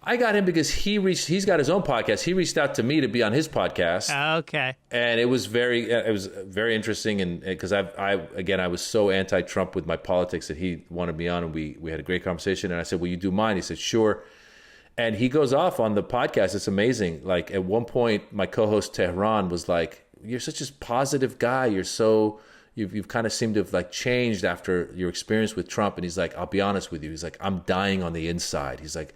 I got him because he's got his own podcast. He reached out to me to be on his podcast. Okay. And it was very interesting. And because I was so anti-Trump with my politics that he wanted me on, and we had a great conversation. And I said, will you do mine? He said, sure. And he goes off on the podcast. It's amazing. Like at one point, my co-host Tehran was like, you're such a positive guy. You've kind of seemed to have like changed after your experience with Trump. And he's like, I'll be honest with you. He's like, I'm dying on the inside. He's like,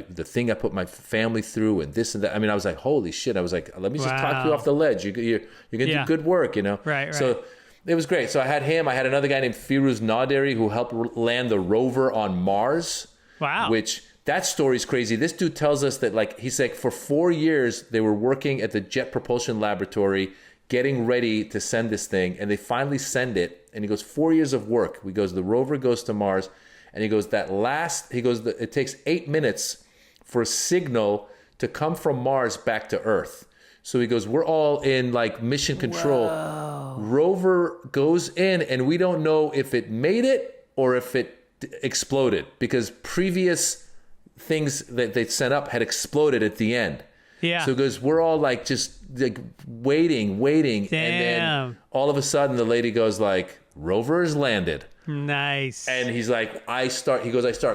the thing I put my family through and this and that. I mean, I was like, holy shit. I was like, let me just talk you off the ledge. You're going to do good work, you know? Right. So it was great. So I had him. I had another guy named Firuz Naderi who helped land the rover on Mars. Wow. Which, that story's crazy. This dude tells us that, like, he's like, for 4 years, they were working at the Jet Propulsion Laboratory, getting ready to send this thing. And they finally send it. And he goes, 4 years of work. He goes, the rover goes to Mars. And he goes, it takes 8 minutes for a signal to come from Mars back to Earth. So he goes, we're all in like mission control. Whoa. Rover goes in and we don't know if it made it or if it exploded because previous things that they sent up had exploded at the end. Yeah. So he goes, we're all like just like waiting. Damn. And then all of a sudden the lady goes like, rover has landed. Nice. And he's like, I start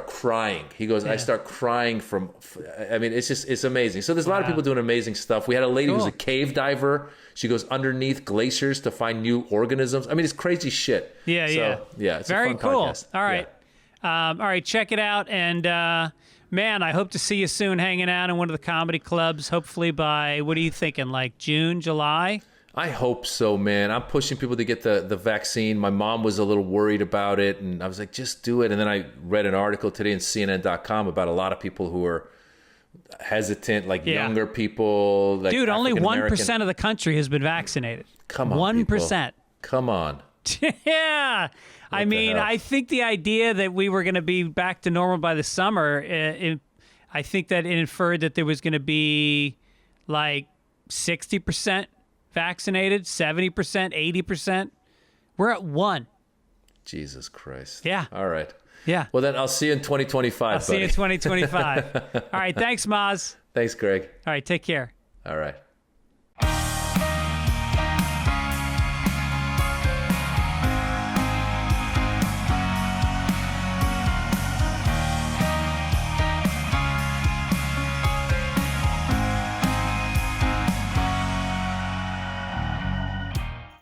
crying. He goes, I start crying it's amazing. So there's a lot of people doing amazing stuff. We had a lady who's a cave diver. She goes underneath glaciers to find new organisms. I mean, it's crazy shit. Yeah. It's very a fun cool. podcast. All right. Yeah. All right. Check it out. And, man, I hope to see you soon hanging out in one of the comedy clubs, hopefully by, what are you thinking, like June, July? I hope so, man. I'm pushing people to get the vaccine. My mom was a little worried about it, and I was like, just do it. And then I read an article today in CNN.com about a lot of people who are hesitant, like younger people. Like dude, only 1% of the country has been vaccinated. Come on, 1%. Come on. Yeah. I mean, I think the idea that we were going to be back to normal by the summer, I think that it inferred that there was going to be like 60% vaccinated, 70%, 80%. We're at 1. Jesus Christ. Yeah. All right. Yeah. Well, then I'll see you in 2025, I'll see you in 2025. All right. Thanks, Maz. Thanks, Greg. All right. Take care. All right.